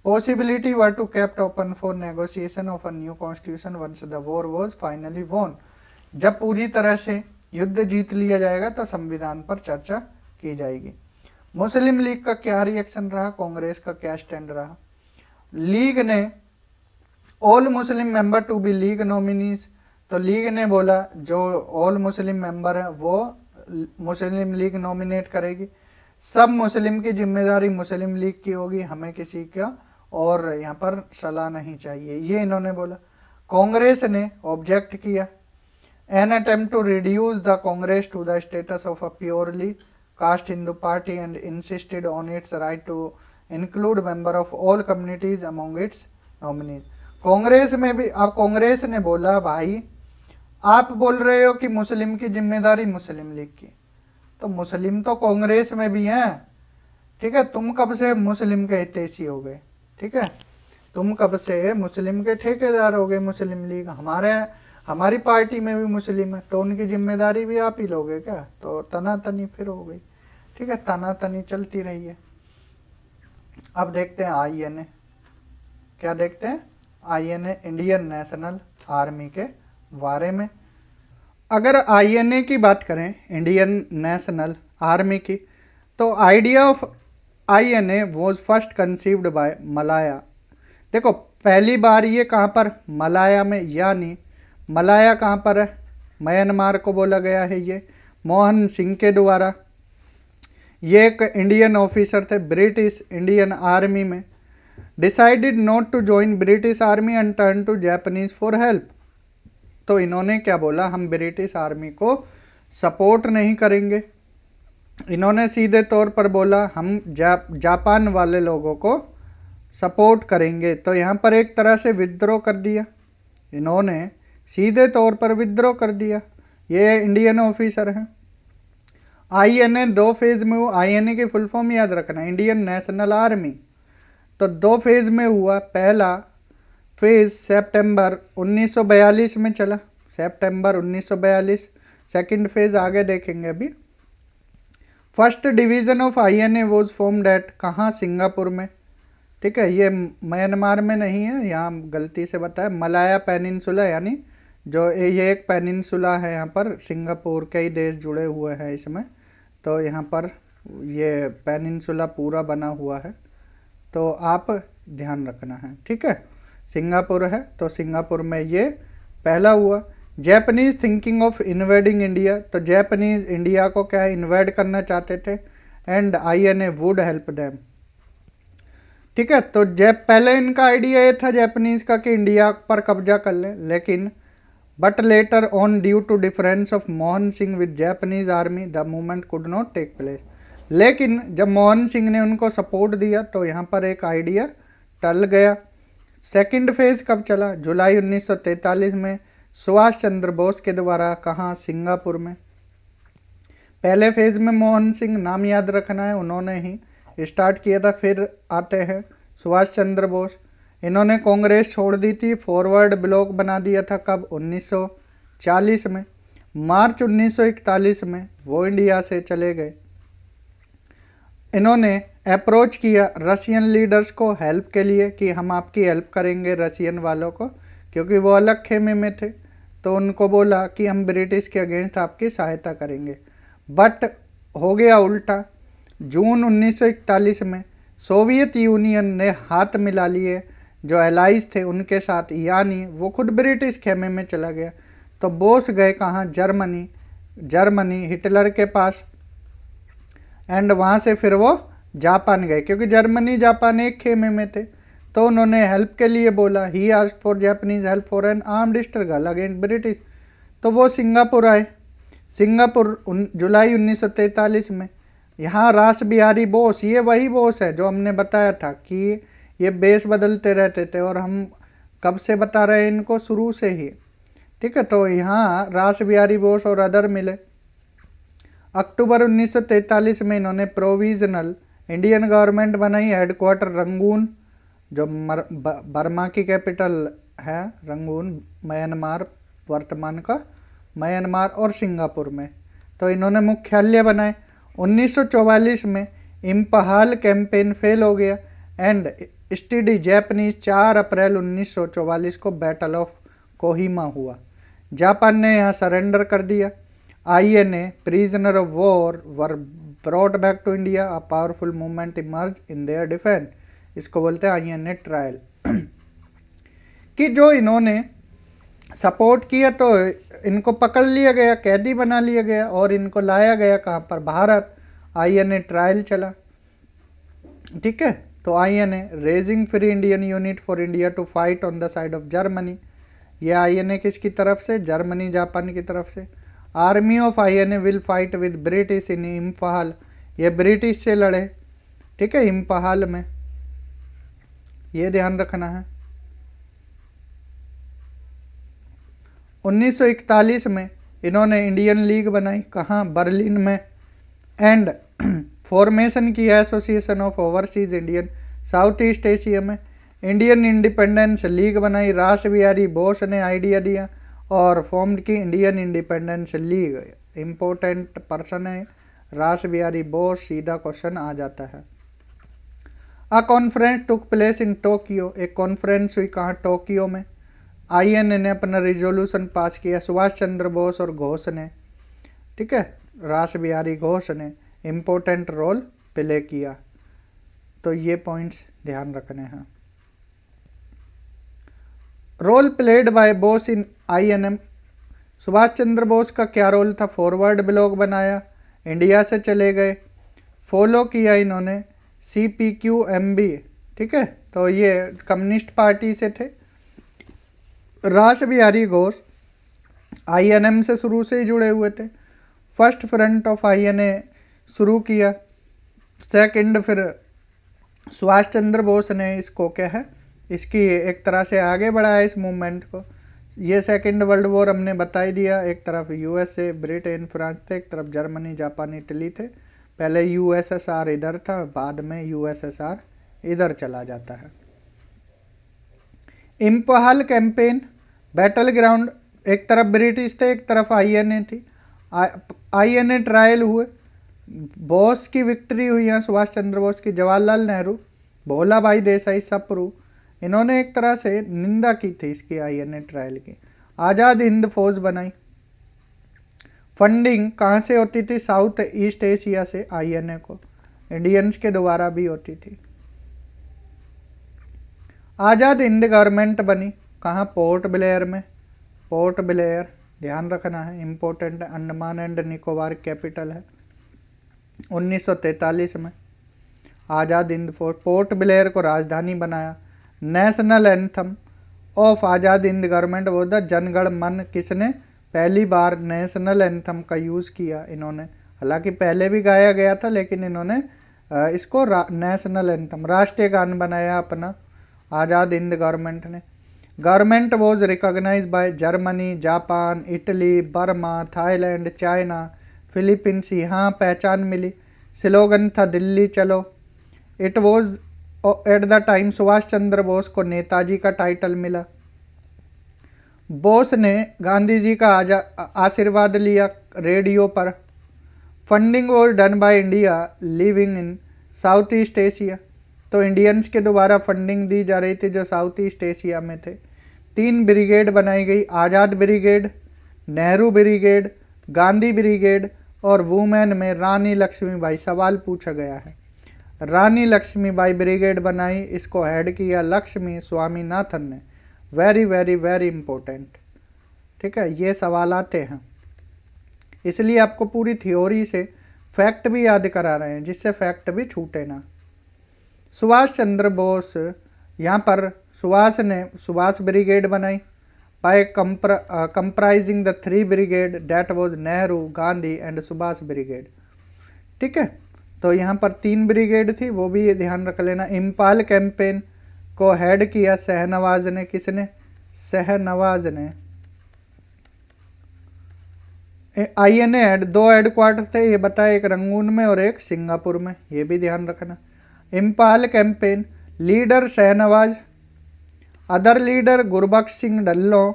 Possibility were to kept open for negotiation of a new constitution once the war was finally won, जब पूरी तरह से युद्ध जीत लिया जाएगा तो संविधान पर चर्चा की जाएगी। मुस्लिम लीग का क्या रिएक्शन रहा, कांग्रेस का क्या स्टैंड रहा। लीग ने all Muslim member to be league nominees, तो लीग ने बोला जो ऑल मुस्लिम मेंबर है वो मुस्लिम लीग नॉमिनेट करेगी, सब मुस्लिम की जिम्मेदारी मुस्लिम लीग की होगी, हमें किसी का और यहाँ पर सलाह नहीं चाहिए, ये इन्होंने बोला। कांग्रेस ने ऑब्जेक्ट किया। An attempt to reduce the Congress to the status of a purely caste Hindu party and insisted on its right to include member of all communities among its nominees. Congress में भी अब कांग्रेस ने बोला भाई आप बोल रहे हो कि मुस्लिम की जिम्मेदारी मुस्लिम लीग की, तो मुस्लिम तो कांग्रेस में भी हैं, ठीक है, तुम कब से मुस्लिम के हितैषी हो गए, ठीक है, तुम कब से मुस्लिम के ठेकेदार हो गए मुस्लिम लीग, हमारी पार्टी में भी मुस्लिम है, तो उनकी जिम्मेदारी भी आप ही लोगे क्या, तो तनातनी फिर हो गई, ठीक है, तनातनी चलती रही है। अब देखते हैं आईएनए, क्या देखते हैं, आईएनए इंडियन नेशनल आर्मी के बारे में। अगर आईएनए की बात करें, इंडियन नेशनल आर्मी की, तो idea of INA was first conceived bye Malaya. देखो पहली बार ये कहाँ पर, मलाया में, यानी मलाया कहाँ पर है, म्यांमार को बोला गया है ये, मोहन सिंह के द्वारा। ये एक इंडियन ऑफिसर थे ब्रिटिश इंडियन आर्मी में, decided not to join British army and turn to Japanese for help. तो इन्होंने क्या बोला, हम ब्रिटिश आर्मी को सपोर्ट नहीं करेंगे, इन्होंने सीधे तौर पर बोला हम जापान वाले लोगों को सपोर्ट करेंगे। तो यहाँ पर एक तरह से विद्रोह कर दिया, इन्होंने सीधे तौर पर विद्रोह कर दिया। ये इंडियन ऑफिसर हैं। आईएनए दो फेज में हुआ, आईएनए की फुल फॉर्म याद रखना, इंडियन नेशनल आर्मी। तो दो फेज में हुआ, पहला फेज सितंबर 1942 में चला, सितंबर 1942। सेकंड फेज आगे देखेंगे अभी। First division of INA was formed at, कहाँ, सिंगापुर में। ठीक है, ये म्यांमार में नहीं है, यहाँ गलती से बताया, मलाया पेनिनसुला, यानी जो ये एक पेनिनसुला है, यहाँ पर सिंगापुर कई देश जुड़े हुए हैं इसमें, तो यहाँ पर ये पेनिनसुला पूरा बना हुआ है, तो आप ध्यान रखना है। ठीक है, सिंगापुर है, तो सिंगापुर में ये पहला हुआ। Japanese thinking of invading India, तो जैपनीज इंडिया को क्या है, इन्वेड करना चाहते थे, and INA would help them. ठीक है, तो पहले इनका आइडिया ये था जैपनीज का कि इंडिया पर कब्जा कर लें, लेकिन but later on due to difference of Mohan Singh with Japanese army the movement could not take place. लेकिन जब मोहन सिंह ने उनको सपोर्ट दिया तो यहाँ पर एक आइडिया टल गया। सेकंड फेज कब चला, जुलाई 1943 में सुभाष चंद्र बोस के द्वारा, कहाँ, सिंगापुर में। पहले फेज में मोहन सिंह, नाम याद रखना है, उन्होंने ही स्टार्ट किया था। फिर आते हैं सुभाष चंद्र बोस, इन्होंने कांग्रेस छोड़ दी थी, फॉरवर्ड ब्लॉक बना दिया था, कब, 1940 में। मार्च 1941 में वो इंडिया से चले गए। इन्होंने अप्रोच किया रशियन लीडर्स को हेल्प के लिए कि हम आपकी हेल्प करेंगे रशियन वालों को, क्योंकि वो अलग खेमे में थे, तो उनको बोला कि हम ब्रिटिश के अगेंस्ट आपकी सहायता करेंगे। बट हो गया उल्टा, जून 1941 में सोवियत यूनियन ने हाथ मिला लिए जो एलाइज थे उनके साथ, यानी वो खुद ब्रिटिश खेमे में चला गया। तो बोस गए कहाँ, जर्मनी हिटलर के पास, एंड वहाँ से फिर वो जापान गए, क्योंकि जर्मनी जापान एक खेमे में थे। तो उन्होंने हेल्प के लिए बोला, he asked for Japanese help for an armed struggle against British. तो वो सिंगापुर आए, सिंगापुर जुलाई 1943 में। यहाँ रास बिहारी बोस, ये वही बोस है जो हमने बताया था कि ये बेस बदलते रहते थे, और हम कब से बता रहे हैं इनको, शुरू से ही। ठीक है, तो यहाँ रास बिहारी बोस और अदर मिले। अक्टूबर 1943 में इन्होंने प्रोविजनल इंडियन गवर्नमेंट बनाई, हेडक्वार्टर रंगून, जो बर्मा की कैपिटल है, रंगून, म्यांमार, वर्तमान का म्यांमार, और सिंगापुर में। तो इन्होंने मुख्यालय बनाए। 1944 में इम्पहाल कैंपेन फेल हो गया, एंड स्टडी जैपनीज 4 अप्रैल 1944 को बैटल ऑफ कोहिमा हुआ। जापान ने यहाँ सरेंडर कर दिया। INA prisoner of war were brought back to India, a powerful movement emerge in their defence. इसको बोलते हैं आईएनए ट्रायल। कि जो इन्होंने सपोर्ट किया तो इनको पकड़ लिया गया, कैदी बना लिया गया, और इनको लाया गया कहाँ पर, भारत। आईएनए ट्रायल चला। ठीक है, तो INA raising free Indian unit for India to fight on the side of Germany. ये आईएनए किसकी तरफ से, जर्मनी जापान की तरफ से। Army of INA will fight with British in Imphal, ये ब्रिटिश से लड़े। ठीक है, इम्फाल में, ये ध्यान रखना है। 1941 में इन्होंने इंडियन लीग बनाई, कहाँ, बर्लिन में, एंड फॉर्मेशन किया association of overseas Indian south east Asia में। इंडियन इंडिपेंडेंस लीग बनाई, रास बिहारी बोस ने आइडिया दिया और फॉर्म की Indian independence league. Important person है रास बिहारी बोस, सीधा क्वेश्चन आ जाता है। A conference took place in Tokyo, एक कॉन्फ्रेंस हुई कहाँ, टोक्यो में। आईएनए ने अपना रिजोल्यूशन पास किया, सुभाष चंद्र बोस और घोष ने, ठीक है, रास बिहारी घोष ने इम्पोर्टेंट रोल प्ले किया। तो ये पॉइंट्स ध्यान रखने हैं। Role played by Bose in INM, Subhash Chandra Bose का क्या रोल था, फॉरवर्ड ब्लॉक बनाया, इंडिया से चले गए, फॉलो किया इन्होंने CPQMB, ठीक है, तो ये कम्युनिस्ट पार्टी से थे। रास बिहारी घोष आईएनएम से शुरू से ही जुड़े हुए थे। फर्स्ट फ्रंट ऑफ आईएनए शुरू किया, सेकंड फिर सुभाष चंद्र बोस ने इसको क्या है, इसकी एक तरह से आगे बढ़ाया इस मूवमेंट को। ये सेकंड वर्ल्ड वॉर हमने बता ही दिया, एक तरफ यूएसए ब्रिटेन फ्रांस थे, एक तरफ जर्मनी जापान इटली थे। पहले यूएसएसआर इधर था, बाद में यूएसएसआर इधर चला जाता है। इम्पहल कैंपेन, बैटल ग्राउंड, एक तरफ ब्रिटिश थे एक तरफ आईएनए थी। आईएनए ट्रायल हुए, बोस की विक्ट्री हुई यहाँ, सुभाष चंद्र बोस की, जवाहरलाल नेहरू, भोला भाई देसाई, सप्रू, इन्होंने एक तरह से निंदा की थी इसकी आईएनए ट्रायल की। आज़ाद हिंद फौज बनाई। फंडिंग कहाँ से होती थी, साउथ ईस्ट एशिया से आईएनए को, इंडियंस के द्वारा भी होती थी। आज़ाद हिंद गवर्नमेंट बनी कहाँ, पोर्ट ब्लेयर में, पोर्ट ब्लेयर ध्यान रखना है, important, Andaman and Nicobar capital है। 1943 में आज़ाद हिंद फौज, पोर्ट ब्लेयर को राजधानी बनाया। National anthem of Azad Hind government वो द जनगण मन, किसने पहली बार नेशनल एंथम का यूज़ किया इन्होंने, हालांकि पहले भी गाया गया था लेकिन इन्होंने इसको नेशनल एंथम, राष्ट्रीय गान बनाया अपना आज़ाद हिंद गवर्नमेंट ने। Government was recognized by Germany, Japan, Italy, Burma, Thailand, China, Philippines, यहाँ पहचान मिली। स्लोगन था दिल्ली चलो। It was at the time, Subhash Chandra Bose को नेताजी का टाइटल मिला। बोस ने गांधी जी का आशीर्वाद लिया रेडियो पर। Funding was done by India living in south east Asia, तो इंडियंस के द्वारा फंडिंग दी जा रही थी जो साउथ ईस्ट एशिया में थे। 3 ब्रिगेड बनाई गई, Azad brigade, Nehru brigade, Gandhi brigade, और वुमेन में रानी लक्ष्मीबाई। सवाल पूछा गया है, रानी लक्ष्मीबाई ब्रिगेड बनाई, इसको हेड किया लक्ष्मी स्वामीनाथन ने। वेरी वेरी वेरी इंपॉर्टेंट, ठीक है, ये सवाल आते हैं, इसलिए आपको पूरी थ्योरी से फैक्ट भी याद करा रहे हैं जिससे फैक्ट भी छूटे ना। सुभाष चंद्र बोस, यहाँ पर सुभाष ने सुभाष ब्रिगेड बनाई by comprising the 3 brigade that was Nehru, Gandhi and Subhas brigade, ठीक है। तो यहाँ पर 3 ब्रिगेड थी, वो भी ध्यान रख लेना। इम्पाल कैंपेन को हेड किया शहनवाज ने, किसने, शहनवाज ने। आईएनए हेड 2 हेडक्वार्टर थे, ये बताया, एक रंगून में और एक सिंगापुर में, ये भी ध्यान रखना। Imphal campaign, leader Shahnawaz, other leader Gurbaksh Singh Dhillon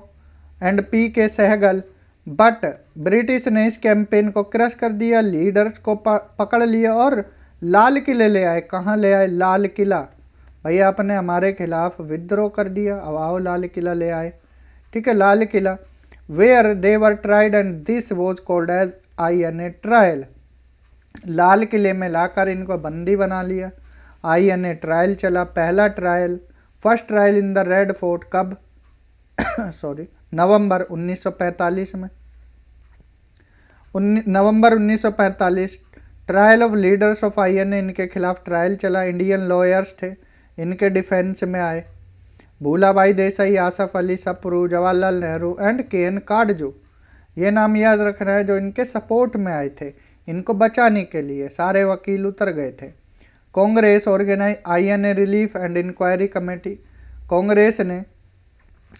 and PK Sahgal, but British ने इस कैंपेन को क्रश कर दिया, लीडर्स को पकड़ लिया और लाल किले ले आए। कहाँ ले आए, लाल किला, भैया आपने हमारे खिलाफ विद्रोह कर दिया, अब आओ लाल किला ले आए, ठीक है, Lal Qila. Where they were tried and this was called as INA trial, लाल किले में लाकर इनको बंदी बना लिया। आईएनए ट्रायल चला, पहला trial, first trial in the red fort, कब सॉरी नवंबर 1945 में, नवंबर 1945 trial of leaders of INA, इनके खिलाफ ट्रायल चला। इंडियन लॉयर्स थे, इनके डिफेंस में आए, भूला भाई देसाई, आसफ अली सप्रू, जवाहरलाल नेहरू एंड KN काटजू, ये नाम याद रखना है, जो इनके सपोर्ट में आए थे, इनको बचाने के लिए सारे वकील उतर गए थे। Congress organise INA relief and inquiry committee, Congress ने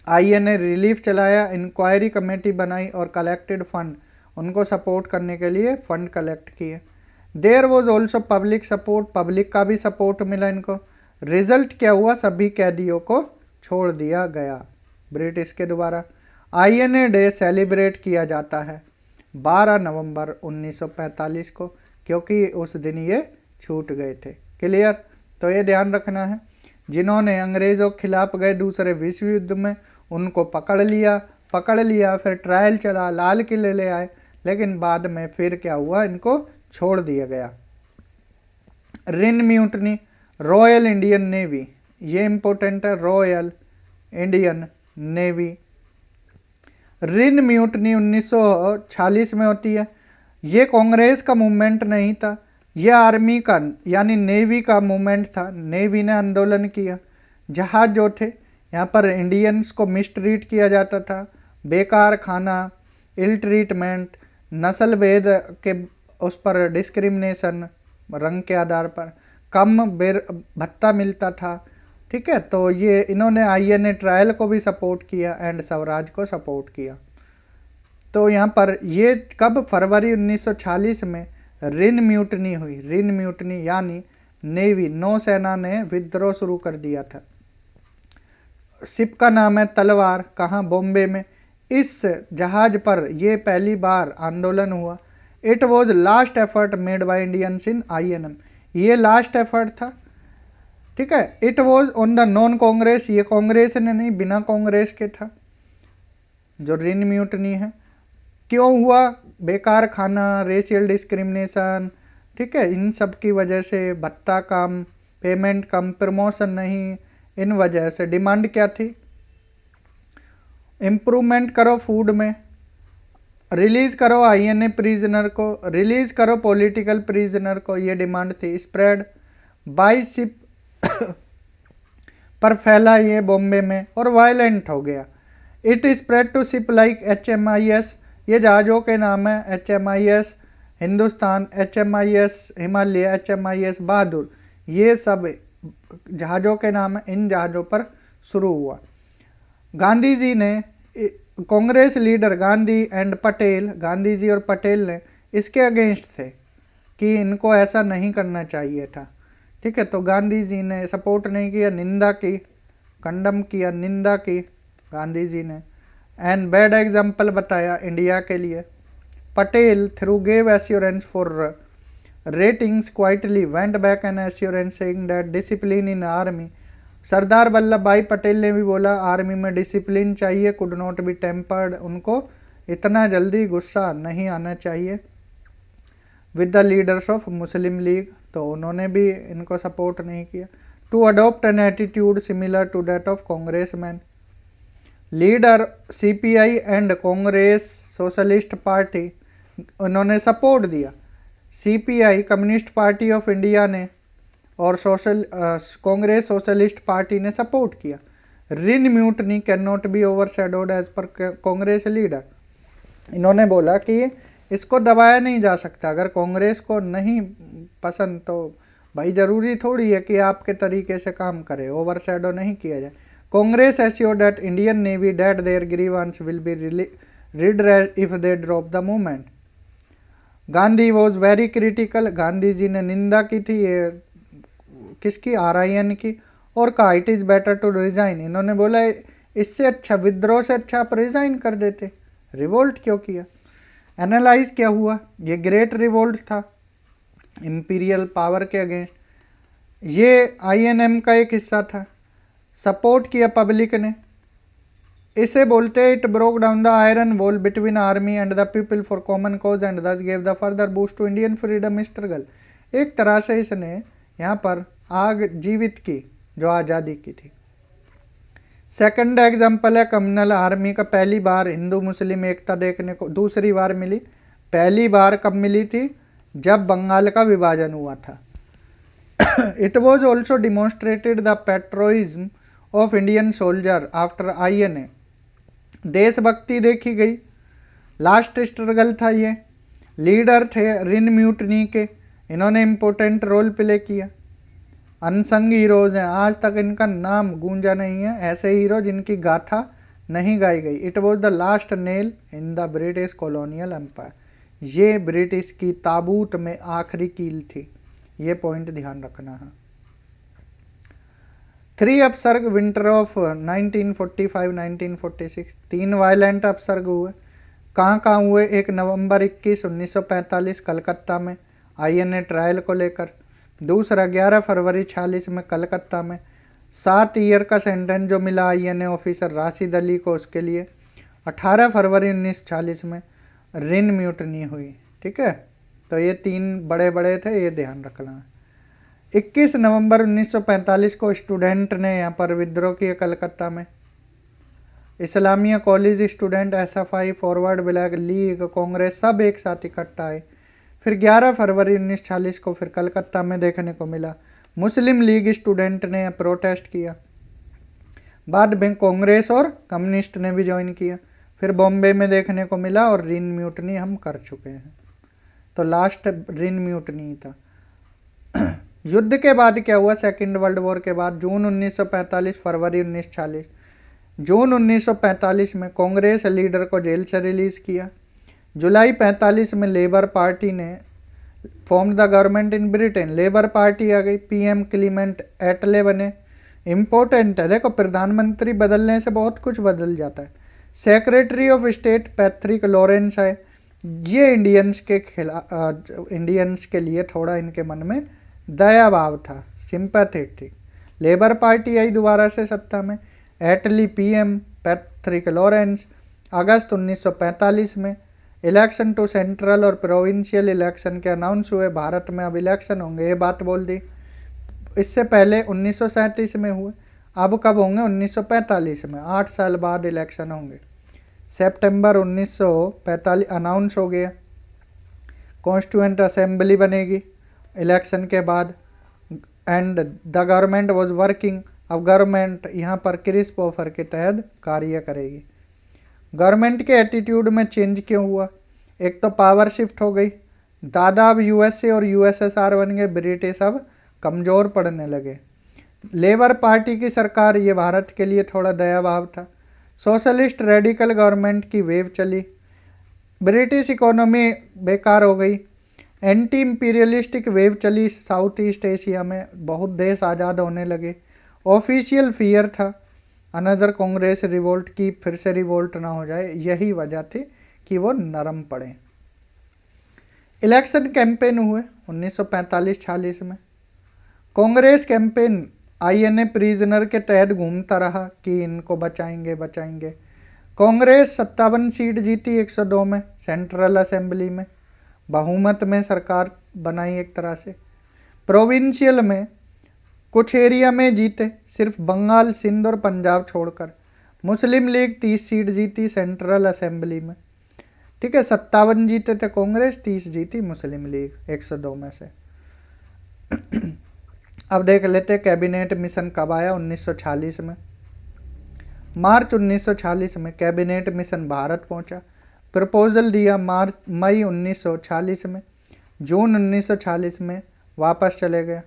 आईएनए रिलीफ चलाया, इंक्वायरी कमेटी बनाई और कलेक्टेड फंड, उनको सपोर्ट करने के लिए फंड कलेक्ट किए। There was also public support, public का भी सपोर्ट मिला इनको। रिजल्ट क्या हुआ, सभी कैदियों को छोड़ दिया गया ब्रिटिश के द्वारा। आईएनए डे सेलिब्रेट किया जाता है 12 नवंबर 1945 को, क्योंकि उस दिन ये छूट गए थे। क्लियर, तो ये ध्यान रखना है। जिन्होंने अंग्रेज़ों के खिलाफ गए दूसरे विश्व युद्ध में, उनको पकड़ लिया, फिर ट्रायल चला, लाल किले ले आए, लेकिन बाद में फिर क्या हुआ, इनको छोड़ दिया गया। रिन म्यूटनी, रॉयल इंडियन नेवी, ये इंपॉर्टेंट है, रॉयल इंडियन नेवी। रिन म्यूटनी 1946 में होती है। ये कांग्रेस का मूवमेंट नहीं था, ये आर्मी का यानी नेवी का मूवमेंट था। नेवी ने आंदोलन किया। जहाज जो थे, यहाँ पर इंडियंस को मिसट्रीट किया जाता था, बेकार खाना, इल ट्रीटमेंट, नस्ल भेद के उस पर डिस्क्रिमिनेशन, रंग के आधार पर कम भत्ता मिलता था। ठीक है, तो ये इन्होंने आईएनए ट्रायल को भी सपोर्ट किया एंड स्वराज को सपोर्ट किया। तो यहाँ पर ये कब, फरवरी 1946 में रिन म्यूटनी हुई। रिन म्यूटनी यानी नेवी, नौसेना ने विद्रोह शुरू कर दिया था। शिप का नाम है तलवार, कहाँ, बॉम्बे में। इस जहाज पर ये पहली बार आंदोलन हुआ। It was last effort made by Indians in INM, ये लास्ट एफर्ट था। ठीक है, it was on the non Congress, ये कांग्रेस ने नहीं, बिना कांग्रेस के था जो रिन म्यूटनी है। क्यों हुआ? बेकार खाना, रेशियल डिस्क्रिमिनेशन, ठीक है, इन सब की वजह से, भत्ता कम, पेमेंट कम, प्रमोशन नहीं, इन वजह से। डिमांड क्या थी? इम्प्रूवमेंट करो फूड में, रिलीज करो आईएनए प्रिजनर को, रिलीज करो पॉलिटिकल प्रिजनर को, ये डिमांड थी। स्प्रेड बाई शिप पर फैला ये बॉम्बे में और वायलेंट हो गया। It spread to ship like HMIS, ये जहाज़ों के नाम है, HMIS Hindustan, HMIS Himalaya, HMIS बहादुर, ये सब जहाज़ों के नाम है। इन जहाज़ों पर शुरू हुआ। गांधी जी ने, कांग्रेस लीडर गांधी एंड पटेल, गांधी जी और पटेल ने इसके अगेंस्ट थे कि इनको ऐसा नहीं करना चाहिए था। ठीक है, तो गांधी जी ने सपोर्ट नहीं किया, निंदा की, कंडम किया, निंदा की गांधी जी ने, एंड बैड एग्जाम्पल बताया इंडिया के लिए। Patel through gave assurance for ratings quietly went back an assurance saying that discipline in army. Sardar Vallabhbhai Patel ने भी बोला आर्मी में डिसिप्लिन चाहिए, कुड नॉट बी टेम्पर्ड, उनको इतना जल्दी गुस्सा नहीं आना चाहिए। With the leaders of Muslim League, तो उन्होंने भी इनको सपोर्ट नहीं किया। To adopt an attitude similar to that of Congress man. Leader CPI and Congress socialist party, उन्होंने सपोर्ट दिया। CPI communist party of India ने और कांग्रेस सोशलिस्ट पार्टी ने सपोर्ट किया। RIN mutiny can not be overshadowed as per Congress leader, इन्होंने बोला कि इसको दबाया नहीं जा सकता। अगर कांग्रेस को नहीं पसंद तो भाई जरूरी थोड़ी है कि आपके तरीके से काम करे, ओवरशैडो नहीं किया जाए। Congress assured that Indian navy that their grievance will be redressed if they drop the movement. Gandhi was very critical, Gandhi ji ने निंदा की थी ये किसकी, RIN की, और कहा it is better to resign. इन्होंने बोला इससे अच्छा, विद्रोह से अच्छा आप रिजाइन कर देते, रिवोल्ट क्यों किया। एनालाइज क्या हुआ, ये ग्रेट रिवोल्ट था इंपीरियल पावर के अगेंस्ट, ये INM का एक हिस्सा था, सपोर्ट किया पब्लिक ने। इसे बोलते it broke down the iron wall between army and the people for common cause and thus gave the further boost to Indian freedom struggle. एक तरह से इसने यहाँ पर आग जीवित की जो आज़ादी की थी। सेकंड एग्जाम्पल है कम्युनल आर्मी का, पहली बार हिंदू मुस्लिम एकता देखने को दूसरी बार मिली। पहली बार कब मिली थी? जब बंगाल का विभाजन हुआ था। It was also demonstrated the patriotism of Indian soldier after INA, देशभक्ति देखी गई। लास्ट स्ट्रगल था ये। लीडर थे रिन म्यूटनी के, इन्होंने इम्पोर्टेंट रोल प्ले किया। अनसंग हीरोज हैं, आज तक इनका नाम गूंजा नहीं है, ऐसे हीरो जिनकी गाथा नहीं गाई गई। It was the last nail in the British colonial empire, ये ब्रिटिश की ताबूत में आखिरी कील थी, ये पॉइंट ध्यान रखना है। 3 अपसर्ग विंटर ऑफ 1945-1946, 3 वायलेंट अपसर्ग हुए। कहाँ कहाँ हुए? 1 नवंबर 21, 1945 कलकत्ता में INA ट्रायल को लेकर। दूसरा 11 फरवरी 46 में कलकत्ता में 7 ईयर का सेंटेंस जो मिला INA ऑफिसर राशिद अली को, उसके लिए 18 फरवरी 1940 में रिन म्यूटनी हुई। ठीक है, तो ये 3 बड़े बड़े थे, ये ध्यान रखना है। 21 नवंबर 1945 को स्टूडेंट ने यहाँ पर विद्रोह किया कलकत्ता में। Islamia college student, SFI, forward black league, Congress सब एक साथ इकट्ठा आए। फिर 11 फरवरी 1940 को फिर कलकत्ता में देखने को मिला मुस्लिम लीग स्टूडेंट ने प्रोटेस्ट किया। बाद में कांग्रेस और कम्युनिस्ट ने भी ज्वाइन किया। फिर बॉम्बे में देखने को मिला और रिन म्यूटनी हम कर चुके हैं, तो लास्ट रिन म्यूटनी था। युद्ध के बाद क्या हुआ? सेकेंड वर्ल्ड वॉर के बाद जून 1945 फरवरी 1940, जून 1945 में कांग्रेस लीडर को जेल से रिलीज किया। जुलाई 45 में लेबर पार्टी ने form the government in Britain, labour party आ गई, PM क्लीमेंट एटले बने। इंपॉर्टेंट है, देखो प्रधानमंत्री बदलने से बहुत कुछ बदल जाता है। Secretary of state Patrick Lawrence है, ये इंडियंस के लिए थोड़ा इनके मन में दया भाव था, सिंपैथेटिक। लेबर पार्टी आई दोबारा से सत्ता में, एटली PM, पैट्रिक लॉरेंस। अगस्त 1945 में इलेक्शन टू सेंट्रल और प्रोविंशियल इलेक्शन के अनाउंस हुए, भारत में अब इलेक्शन होंगे, ये बात बोल दी। इससे पहले 1937 में हुए, अब कब होंगे? 1945 में, 8 साल बाद इलेक्शन होंगे। सितंबर 1945 अनाउंस हो गया, कॉन्स्टिट्यूएंट असेंबली बनेगी इलेक्शन के बाद, and the government was working. अब गवर्नमेंट यहाँ पर क्रिस्प ऑफर के तहत कार्य करेगी। गवर्नमेंट के एटीट्यूड में चेंज क्यों हुआ? एक तो पावर शिफ्ट हो गई, दादा अब USA और USSR बन गए, ब्रिटिश अब कमज़ोर पड़ने लगे। लेबर पार्टी की सरकार, ये भारत के लिए थोड़ा दया भाव था। सोशलिस्ट रेडिकल गवर्नमेंट की वेव चली, ब्रिटिश इकोनॉमी बेकार हो गई। एंटी इंपीरियलिस्टिक वेव चली, साउथ ईस्ट एशिया में बहुत देश आज़ाद होने लगे। ऑफिशियल फियर था अनदर कांग्रेस रिवोल्ट की, फिर से रिवोल्ट ना हो जाए, यही वजह थी कि वो नरम पड़े। इलेक्शन कैंपेन हुए 1945-46 में। कांग्रेस कैंपेन INA प्रिजनर के तहत घूमता रहा कि इनको बचाएंगे बचाएंगे। कांग्रेस 57 सीट जीती 102 में, सेंट्रल असेंबली में बहुमत में सरकार बनाई एक तरह से। प्रोविंशियल में कुछ एरिया में जीते, सिर्फ बंगाल, सिंध और पंजाब छोड़कर। मुस्लिम लीग 30 सीट जीती सेंट्रल असेंबली में। ठीक है, 57 जीते थे कांग्रेस, 30 जीती मुस्लिम लीग 102 में से। अब देख लेते कैबिनेट मिशन कब आया? 1946 में, मार्च 1946 में कैबिनेट मिशन भारत पहुंचा। प्रपोजल दिया मई 1946 में, जून 1946 में वापस चले गए।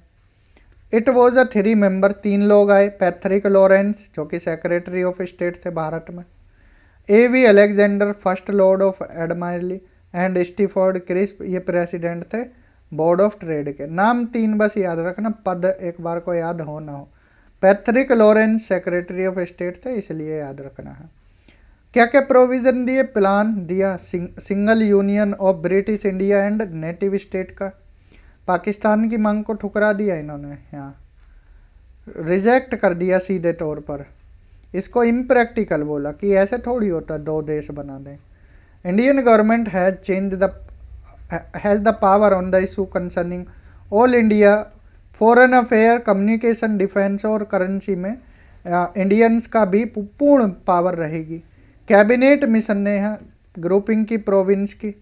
इट वॉज अ 3 मेंबर, 3 लोग आए, पैट्रिक लॉरेंस जो कि सेक्रेटरी ऑफ स्टेट थे भारत में, AV Alexander first lord of admiralty, and Stafford Cripps ये प्रेसिडेंट थे बोर्ड ऑफ ट्रेड के। नाम 3 बस याद रखना, पद एक बार को याद हो ना हो। Patrick Lawrence secretary of state थे, इसलिए याद रखना है। क्या क्या प्रोविजन दिए? प्लान दिया single union of British India and native state का, पाकिस्तान की मांग को ठुकरा दिया इन्होंने, यहाँ रिजेक्ट कर दिया सीधे तौर पर। इसको इम्प्रैक्टिकल बोला कि ऐसे थोड़ी होता 2 देश बना दें। Indian government has the power on the issue concerning all India foreign affair, communication, defence और करेंसी में इंडियंस का भी पूर्ण पावर रहेगी। कैबिनेट मिशन ने यहाँ ग्रुपिंग की प्रोविंस की,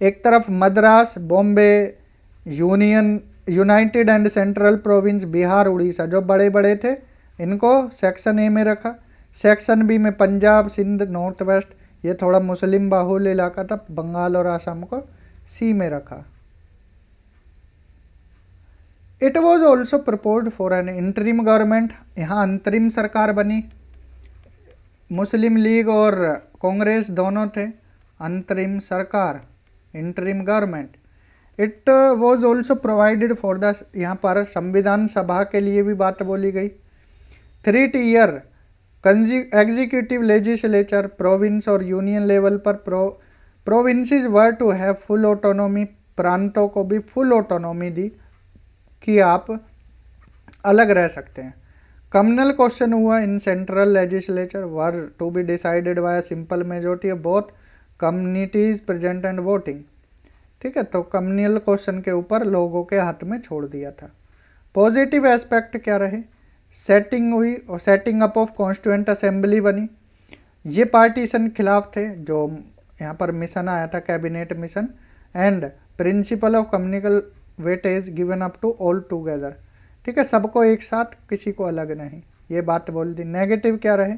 एक तरफ Madras, Bombay, United and central province, Bihar, Orissa जो बड़े बड़े थे इनको सेक्शन A में रखा। सेक्शन B में पंजाब, सिंध, नॉर्थ वेस्ट, ये थोड़ा मुस्लिम बाहुल इलाका था, बंगाल और आसाम को C में रखा। It was also proposed for an interim government, यहाँ अंतरिम सरकार बनी। मुस्लिम लीग और कांग्रेस दोनों थे, अंतरिम सरकार, interim government. It was also provided for the, यहाँ पर संविधान सभा के लिए भी बात बोली गई। 3 ईयर एग्जीक्यूटिव लेजिस्लेचर, प्रोविंस और यूनियन लेवल पर provinces were to have full autonomy, प्रांतों को भी फुल ऑटोनॉमी दी कि आप अलग रह सकते हैं। कम्युनल क्वेश्चन हुआ in central legislature were to be decided by simple majority of both communities present and voting. ठीक है, तो कम्युनल क्वेश्चन के ऊपर लोगों के हाथ में छोड़ दिया था। पॉजिटिव एस्पेक्ट क्या रहे, सेटिंग हुई और setting up of constituent assembly बनी। ये पार्टीशन खिलाफ थे, जो यहाँ पर मिशन आया था cabinet mission, and principle of communal weightage given up to altogether. ठीक है, सबको एक साथ, किसी को अलग नहीं, ये बात बोल दी। नेगेटिव क्या रहे,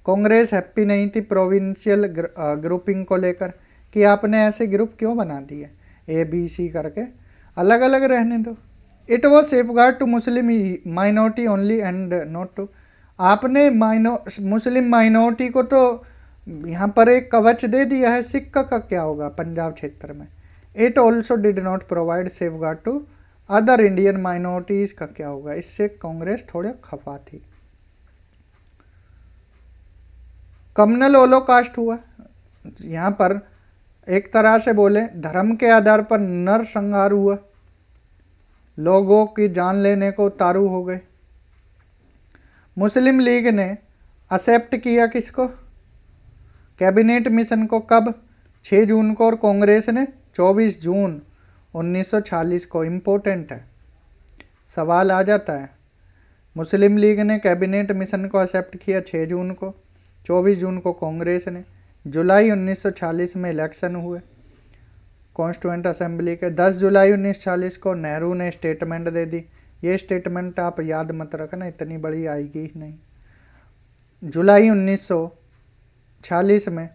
कांग्रेस हैप्पी नहीं थी प्रोविंशियल ग्रुपिंग को लेकर कि आपने ऐसे ग्रुप क्यों बना दिए ए बी सी करके, अलग अलग रहने दो। It was safeguard to Muslim minority only and not to, आपने मुस्लिम माइनॉरिटी को तो यहाँ पर एक कवच दे दिया है, सिख का क्या होगा पंजाब क्षेत्र में। It also did not provide safeguard to other Indian minorities का क्या होगा, इससे कांग्रेस थोड़े खफा थी। कम्युनल होलोकास्ट हुआ, यहाँ पर एक तरह से बोले धर्म के आधार पर नरसंहार हुआ, लोगों की जान लेने को उतारू हो गए। मुस्लिम लीग ने एक्सेप्ट किया किसको, कैबिनेट मिशन को, कब, 6 जून को, और कांग्रेस ने 24 जून 1946 को। इम्पोर्टेंट है, सवाल आ जाता है। मुस्लिम लीग ने कैबिनेट मिशन को एक्सेप्ट किया 6 जून को, 24 जून को कांग्रेस ने। जुलाई 1946 में इलेक्शन हुए कॉन्स्टिट्यूएंट असेंबली के। 10 जुलाई 1940 को नेहरू ने स्टेटमेंट दे दी। ये स्टेटमेंट आप याद मत रखना, इतनी बड़ी आएगी ही नहीं। जुलाई 1946 में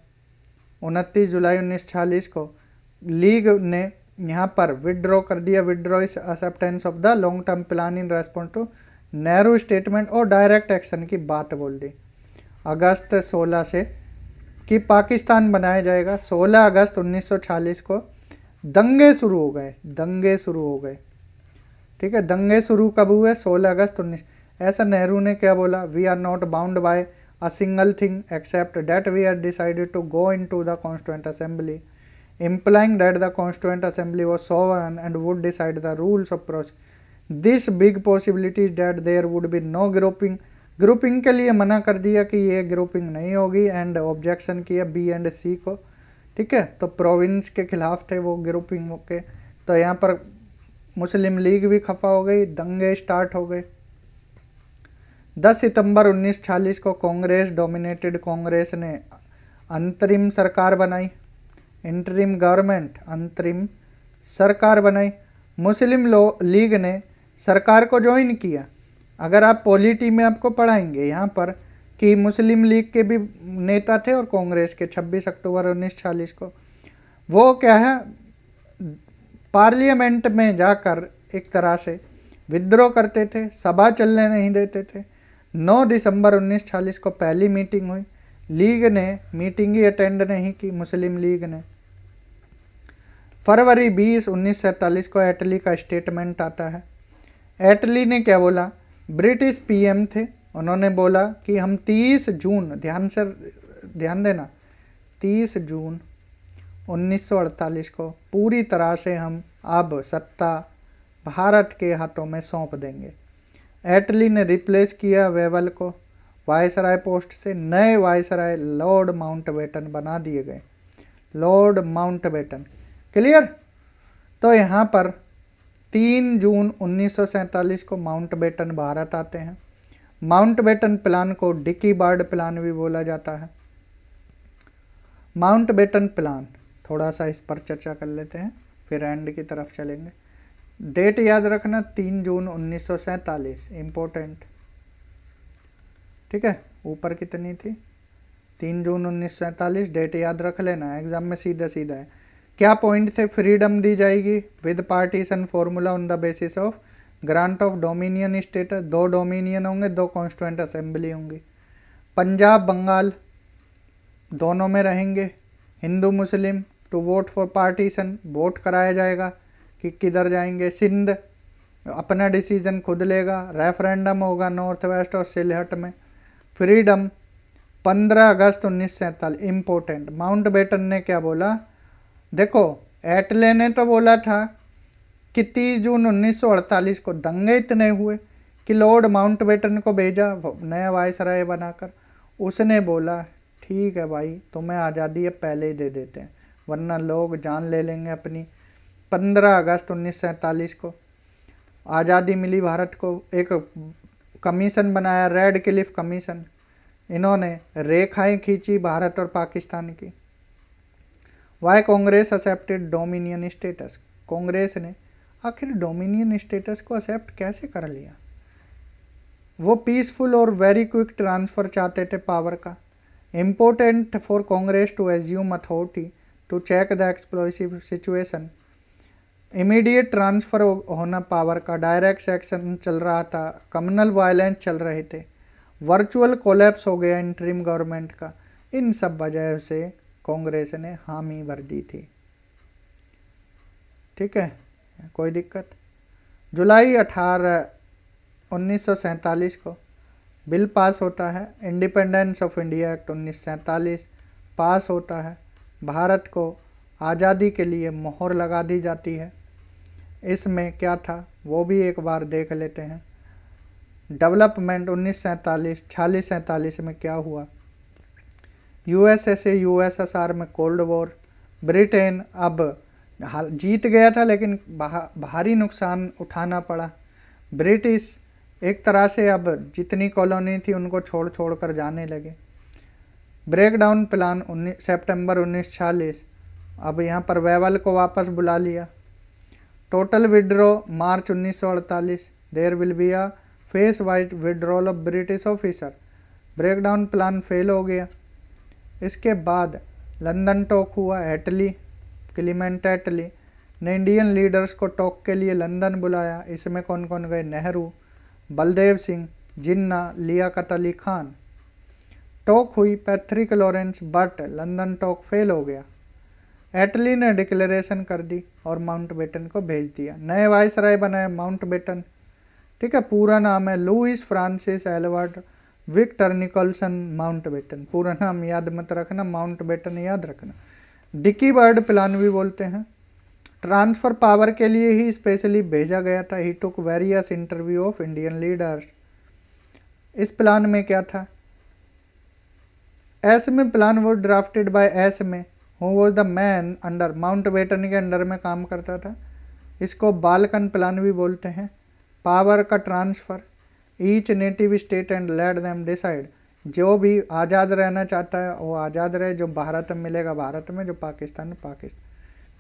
29 जुलाई 1946 को लीग ने यहाँ पर विड्रॉ कर दिया, withdraw is acceptance of the long term plan in response to Nehru statement, और डायरेक्ट एक्शन की बात बोल दी। अगस्त 16 से कि पाकिस्तान बनाया जाएगा। 16 अगस्त 1946 को दंगे शुरू हो गए, दंगे शुरू हो गए। ठीक है, दंगे शुरू कब हुए, 16 अगस्त 19। ऐसा नेहरू ने क्या बोला, we are not bound by a single thing except that we are decided to go into the constituent assembly, implying that the constituent assembly was sovereign and would decide the rules of process. This big possibility that there would be no grouping, grouping के लिए मना कर दिया कि ये ग्रुपिंग नहीं होगी, एंड ऑब्जेक्शन किया बी एंड सी को। ठीक है, तो प्रोविंस के खिलाफ थे वो ग्रुपिंग के, तो यहाँ पर मुस्लिम लीग भी खफा हो गई, दंगे स्टार्ट हो गए। 10 सितंबर 1946 को कांग्रेस डोमिनेटेड कांग्रेस ने अंतरिम सरकार बनाई, इंटरिम गवर्नमेंट, अंतरिम सरकार बनाई। मुस्लिम लीग ने सरकार को ज्वाइन किया। अगर आप पॉलिटी में आपको पढ़ाएंगे यहाँ पर कि मुस्लिम लीग के भी नेता थे और कांग्रेस के, 26 अक्टूबर 1946 को वो क्या है, पार्लियामेंट में जाकर एक तरह से विद्रोह करते थे, सभा चलने नहीं देते थे। 9 दिसंबर 1946 को पहली मीटिंग हुई, लीग ने मीटिंग ही अटेंड नहीं की, मुस्लिम लीग ने। फरवरी 20 1947 को एटली का स्टेटमेंट आता है। एटली ने क्या बोला, ब्रिटिश पीएम थे, उन्होंने बोला कि हम 30 जून, ध्यान देना, 30 जून 1948 को पूरी तरह से हम अब सत्ता भारत के हाथों में सौंप देंगे। एटली ने रिप्लेस किया वेवल को वायसराय पोस्ट से, नए वायसराय लॉर्ड माउंटबेटन बना दिए गए, लॉर्ड माउंटबेटन। क्लियर, तो यहाँ पर 3 जून 1947 को माउंटबेटन भारत आते हैं। माउंटबेटन प्लान को डिकी बार्ड प्लान भी बोला जाता है। माउंटबेटन प्लान, थोड़ा सा इस पर चर्चा कर लेते हैं, फिर एंड की तरफ चलेंगे। डेट याद रखना, 3 जून 1947, इम्पोर्टेंट। ठीक है, ऊपर कितनी थी, 3 जून 1947, डेट याद रख लेना, एग्जाम में सीधा सीधा है। क्या पॉइंट थे, फ्रीडम दी जाएगी with partition formula on the basis of grant of dominion status, 2 dominion होंगे, 2 कॉन्स्टिट्यूएंट असेंबली होंगी। पंजाब बंगाल दोनों में रहेंगे Hindu Muslim, to vote for partition, vote कराया जाएगा कि किधर जाएंगे। सिंध अपना डिसीजन खुद लेगा, रेफरेंडम होगा नॉर्थ वेस्ट और सिलहट में। फ्रीडम 15 अगस्त 1947, इम्पोर्टेंट। माउंटबेटन ने क्या बोला, देखो एटले ने तो बोला था कि 30 जून 1948 को दंगे इतने हुए कि लॉर्ड माउंटबेटन को भेजा नया वायसराय बनाकर। उसने बोला ठीक है भाई, तुम्हें आज़ादी अब पहले ही दे देते हैं वरना लोग जान ले लेंगे अपनी। 15 अगस्त 1947 को आज़ादी मिली भारत को। एक कमीशन बनाया, रेड क्लिफ कमीशन। इन्होंने रेखाएं खींची भारत और पाकिस्तान की। Why Congress accepted dominion status. Congress ने आखिर डोमिनियन स्टेटस को एक्सेप्ट कैसे कर लिया? वो पीसफुल और वेरी क्विक ट्रांसफ़र चाहते थे पावर का। Important for Congress to assume authority to check the explosive situation. Immediate transfer होना पावर का, डायरेक्ट सेक्शन चल रहा था, कम्युनल वायलेंस चल रहे थे, वर्चुअल कोलैप्स हो गया इंटरिम गवर्नमेंट का। इन सब वजह से कांग्रेस ने हामी भर दी थी। ठीक है, कोई दिक्कत? जुलाई 18 1947 को बिल पास होता है। इंडिपेंडेंस ऑफ इंडिया एक्ट 1947 पास होता है। भारत को आज़ादी के लिए मोहर लगा दी जाती है। इसमें क्या था वो भी एक बार देख लेते हैं। डेवलपमेंट 1947 में क्या हुआ? यूएसए यूएसएसआर में कोल्ड वॉर। ब्रिटेन अब जीत गया था लेकिन भारी नुकसान उठाना पड़ा। ब्रिटिश एक तरह से अब जितनी कॉलोनी थी उनको छोड़ छोड़ कर जाने लगे। ब्रेकडाउन प्लान सितंबर 1946। अब यहाँ पर वेवल को वापस बुला लिया। Total withdraw March 1948। There will be a phase wide withdrawal of British officer. Breakdown plan fail हो गया। इसके बाद लंदन टॉक हुआ। एटली, क्लीमेंट एटली ने इंडियन लीडर्स को टॉक के लिए लंदन बुलाया। इसमें कौन कौन गए? नेहरू, बलदेव सिंह, जिन्ना, लियाकत अली खान। टॉक हुई Patrick Lawrence, but London talk fail हो गया। एटली ने डिक्लेरेशन कर दी और माउंटबेटन को भेज दिया। नए वायसराय बनाए माउंटबेटन। ठीक है, पूरा नाम है Louis Francis Albert Victor Nicholson Mountbatten. पूरा नाम याद मत रखना, माउंटबेटन याद रखना। डिकी बर्ड प्लान भी बोलते हैं। ट्रांसफ़र पावर के लिए ही स्पेशली भेजा गया था। He took various interview of Indian leaders. इस प्लान में क्या था? एस में प्लान वो ड्राफ्टेड बाय एस में, who was the man under Mountbatten के अंडर में काम करता था। इसको बाल्कन प्लान भी बोलते हैं। पावर का transfer, each native state and let them decide. जो भी आज़ाद रहना चाहता है वो आज़ाद रहे, जो भारत में मिलेगा भारत में, जो पाकिस्तान में पाकिस्तान।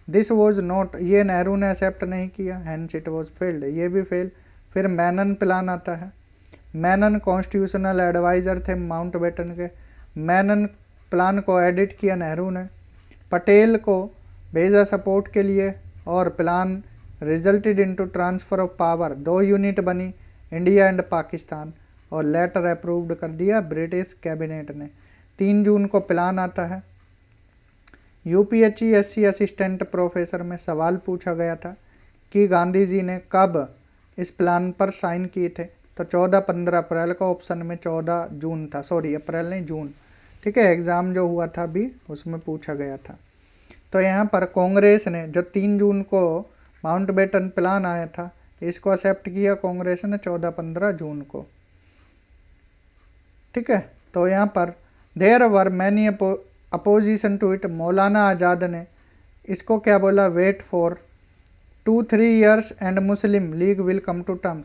दिस वॉज नॉट, ये नेहरू ने एक्सेप्ट नहीं किया, हैंस इट वॉज फेल्ड, ये भी फेल। फिर मैनन प्लान आता है। मैनन कॉन्स्टिट्यूशनल एडवाइज़र थे माउंटबेटन के। मैनन प्लान को एडिट किया नेहरू ने। पटेल को भेजा सपोर्ट के लिए और plan resulted into transfer of power. 2 unit बनी, इंडिया एंड पाकिस्तान, और लेटर अप्रूव्ड कर दिया ब्रिटिश कैबिनेट ने। 3 जून को प्लान आता है। यूपीएचईएससी असिस्टेंट प्रोफेसर में सवाल पूछा गया था कि गांधी जी ने कब इस प्लान पर साइन किए थे, तो 14-15 अप्रैल का ऑप्शन में 14 जून था, सॉरी अप्रैल नहीं जून। ठीक है, एग्ज़ाम जो हुआ था अभी उसमें पूछा गया था। तो यहाँ पर कांग्रेस ने जो 3 जून को माउंटबेटन प्लान आया था इसको एक्सेप्ट किया कांग्रेस ने 14-15 जून को। ठीक है, तो यहाँ पर there were many opposition to it. Maulana Azad ने इसको क्या बोला? Wait for 2-3 years and Muslim league will come to term.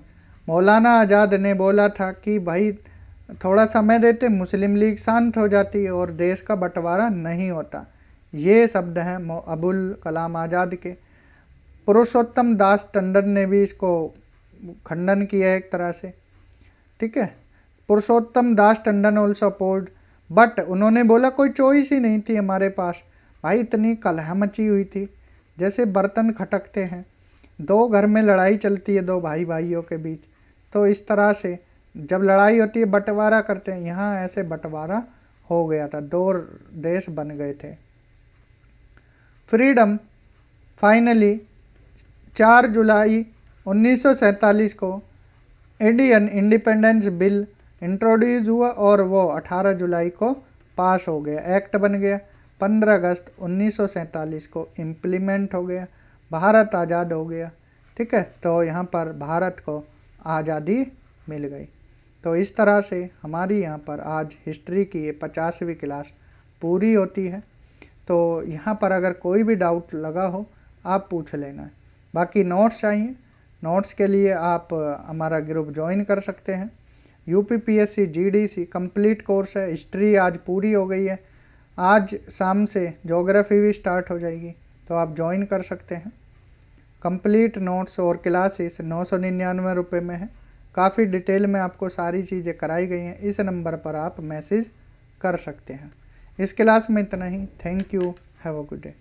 Maulana Azad ने बोला था कि भाई थोड़ा समय देते, मुस्लिम लीग शांत हो जाती और देश का बंटवारा नहीं होता। ये शब्द हैं अबुल कलाम आज़ाद के। पुरुषोत्तम दास टंडन ने भी इसको खंडन किया एक तरह से। ठीक है, पुरुषोत्तम Das Tandon also opposed, but उन्होंने बोला कोई चॉइस ही नहीं थी हमारे पास। भाई इतनी कलह मची हुई थी, जैसे बर्तन खटकते हैं, 2 घर में लड़ाई चलती है 2 भाई भाइयों के बीच, तो इस तरह से जब लड़ाई होती है बंटवारा करते हैं, यहाँ ऐसे बंटवारा हो गया था, 2 देश बन गए थे। फ्रीडम फाइनली 4 जुलाई 1947 को इंडियन इंडिपेंडेंस बिल इंट्रोड्यूस हुआ और वो 18 जुलाई को पास हो गया, एक्ट बन गया। 15 अगस्त 1947 को इम्प्लीमेंट हो गया, भारत आज़ाद हो गया। ठीक है, तो यहाँ पर भारत को आज़ादी मिल गई। तो इस तरह से हमारी यहाँ पर आज हिस्ट्री की ये 50वीं क्लास पूरी होती है। तो यहाँ पर अगर कोई भी डाउट लगा हो आप पूछ लेना है। बाकी नोट्स चाहिए, नोट्स के लिए आप हमारा ग्रुप ज्वाइन कर सकते हैं। यूपीपीएससी जीडीसी कंप्लीट कोर्स है, हिस्ट्री आज पूरी हो गई है, आज शाम से ज्योग्राफी भी स्टार्ट हो जाएगी, तो आप ज्वाइन कर सकते हैं। कंप्लीट नोट्स और क्लासेस 999 रुपये में है। काफ़ी डिटेल में आपको सारी चीज़ें कराई गई हैं। इस नंबर पर आप मैसेज कर सकते हैं। इस क्लास में इतना ही। Thank you, have a good day.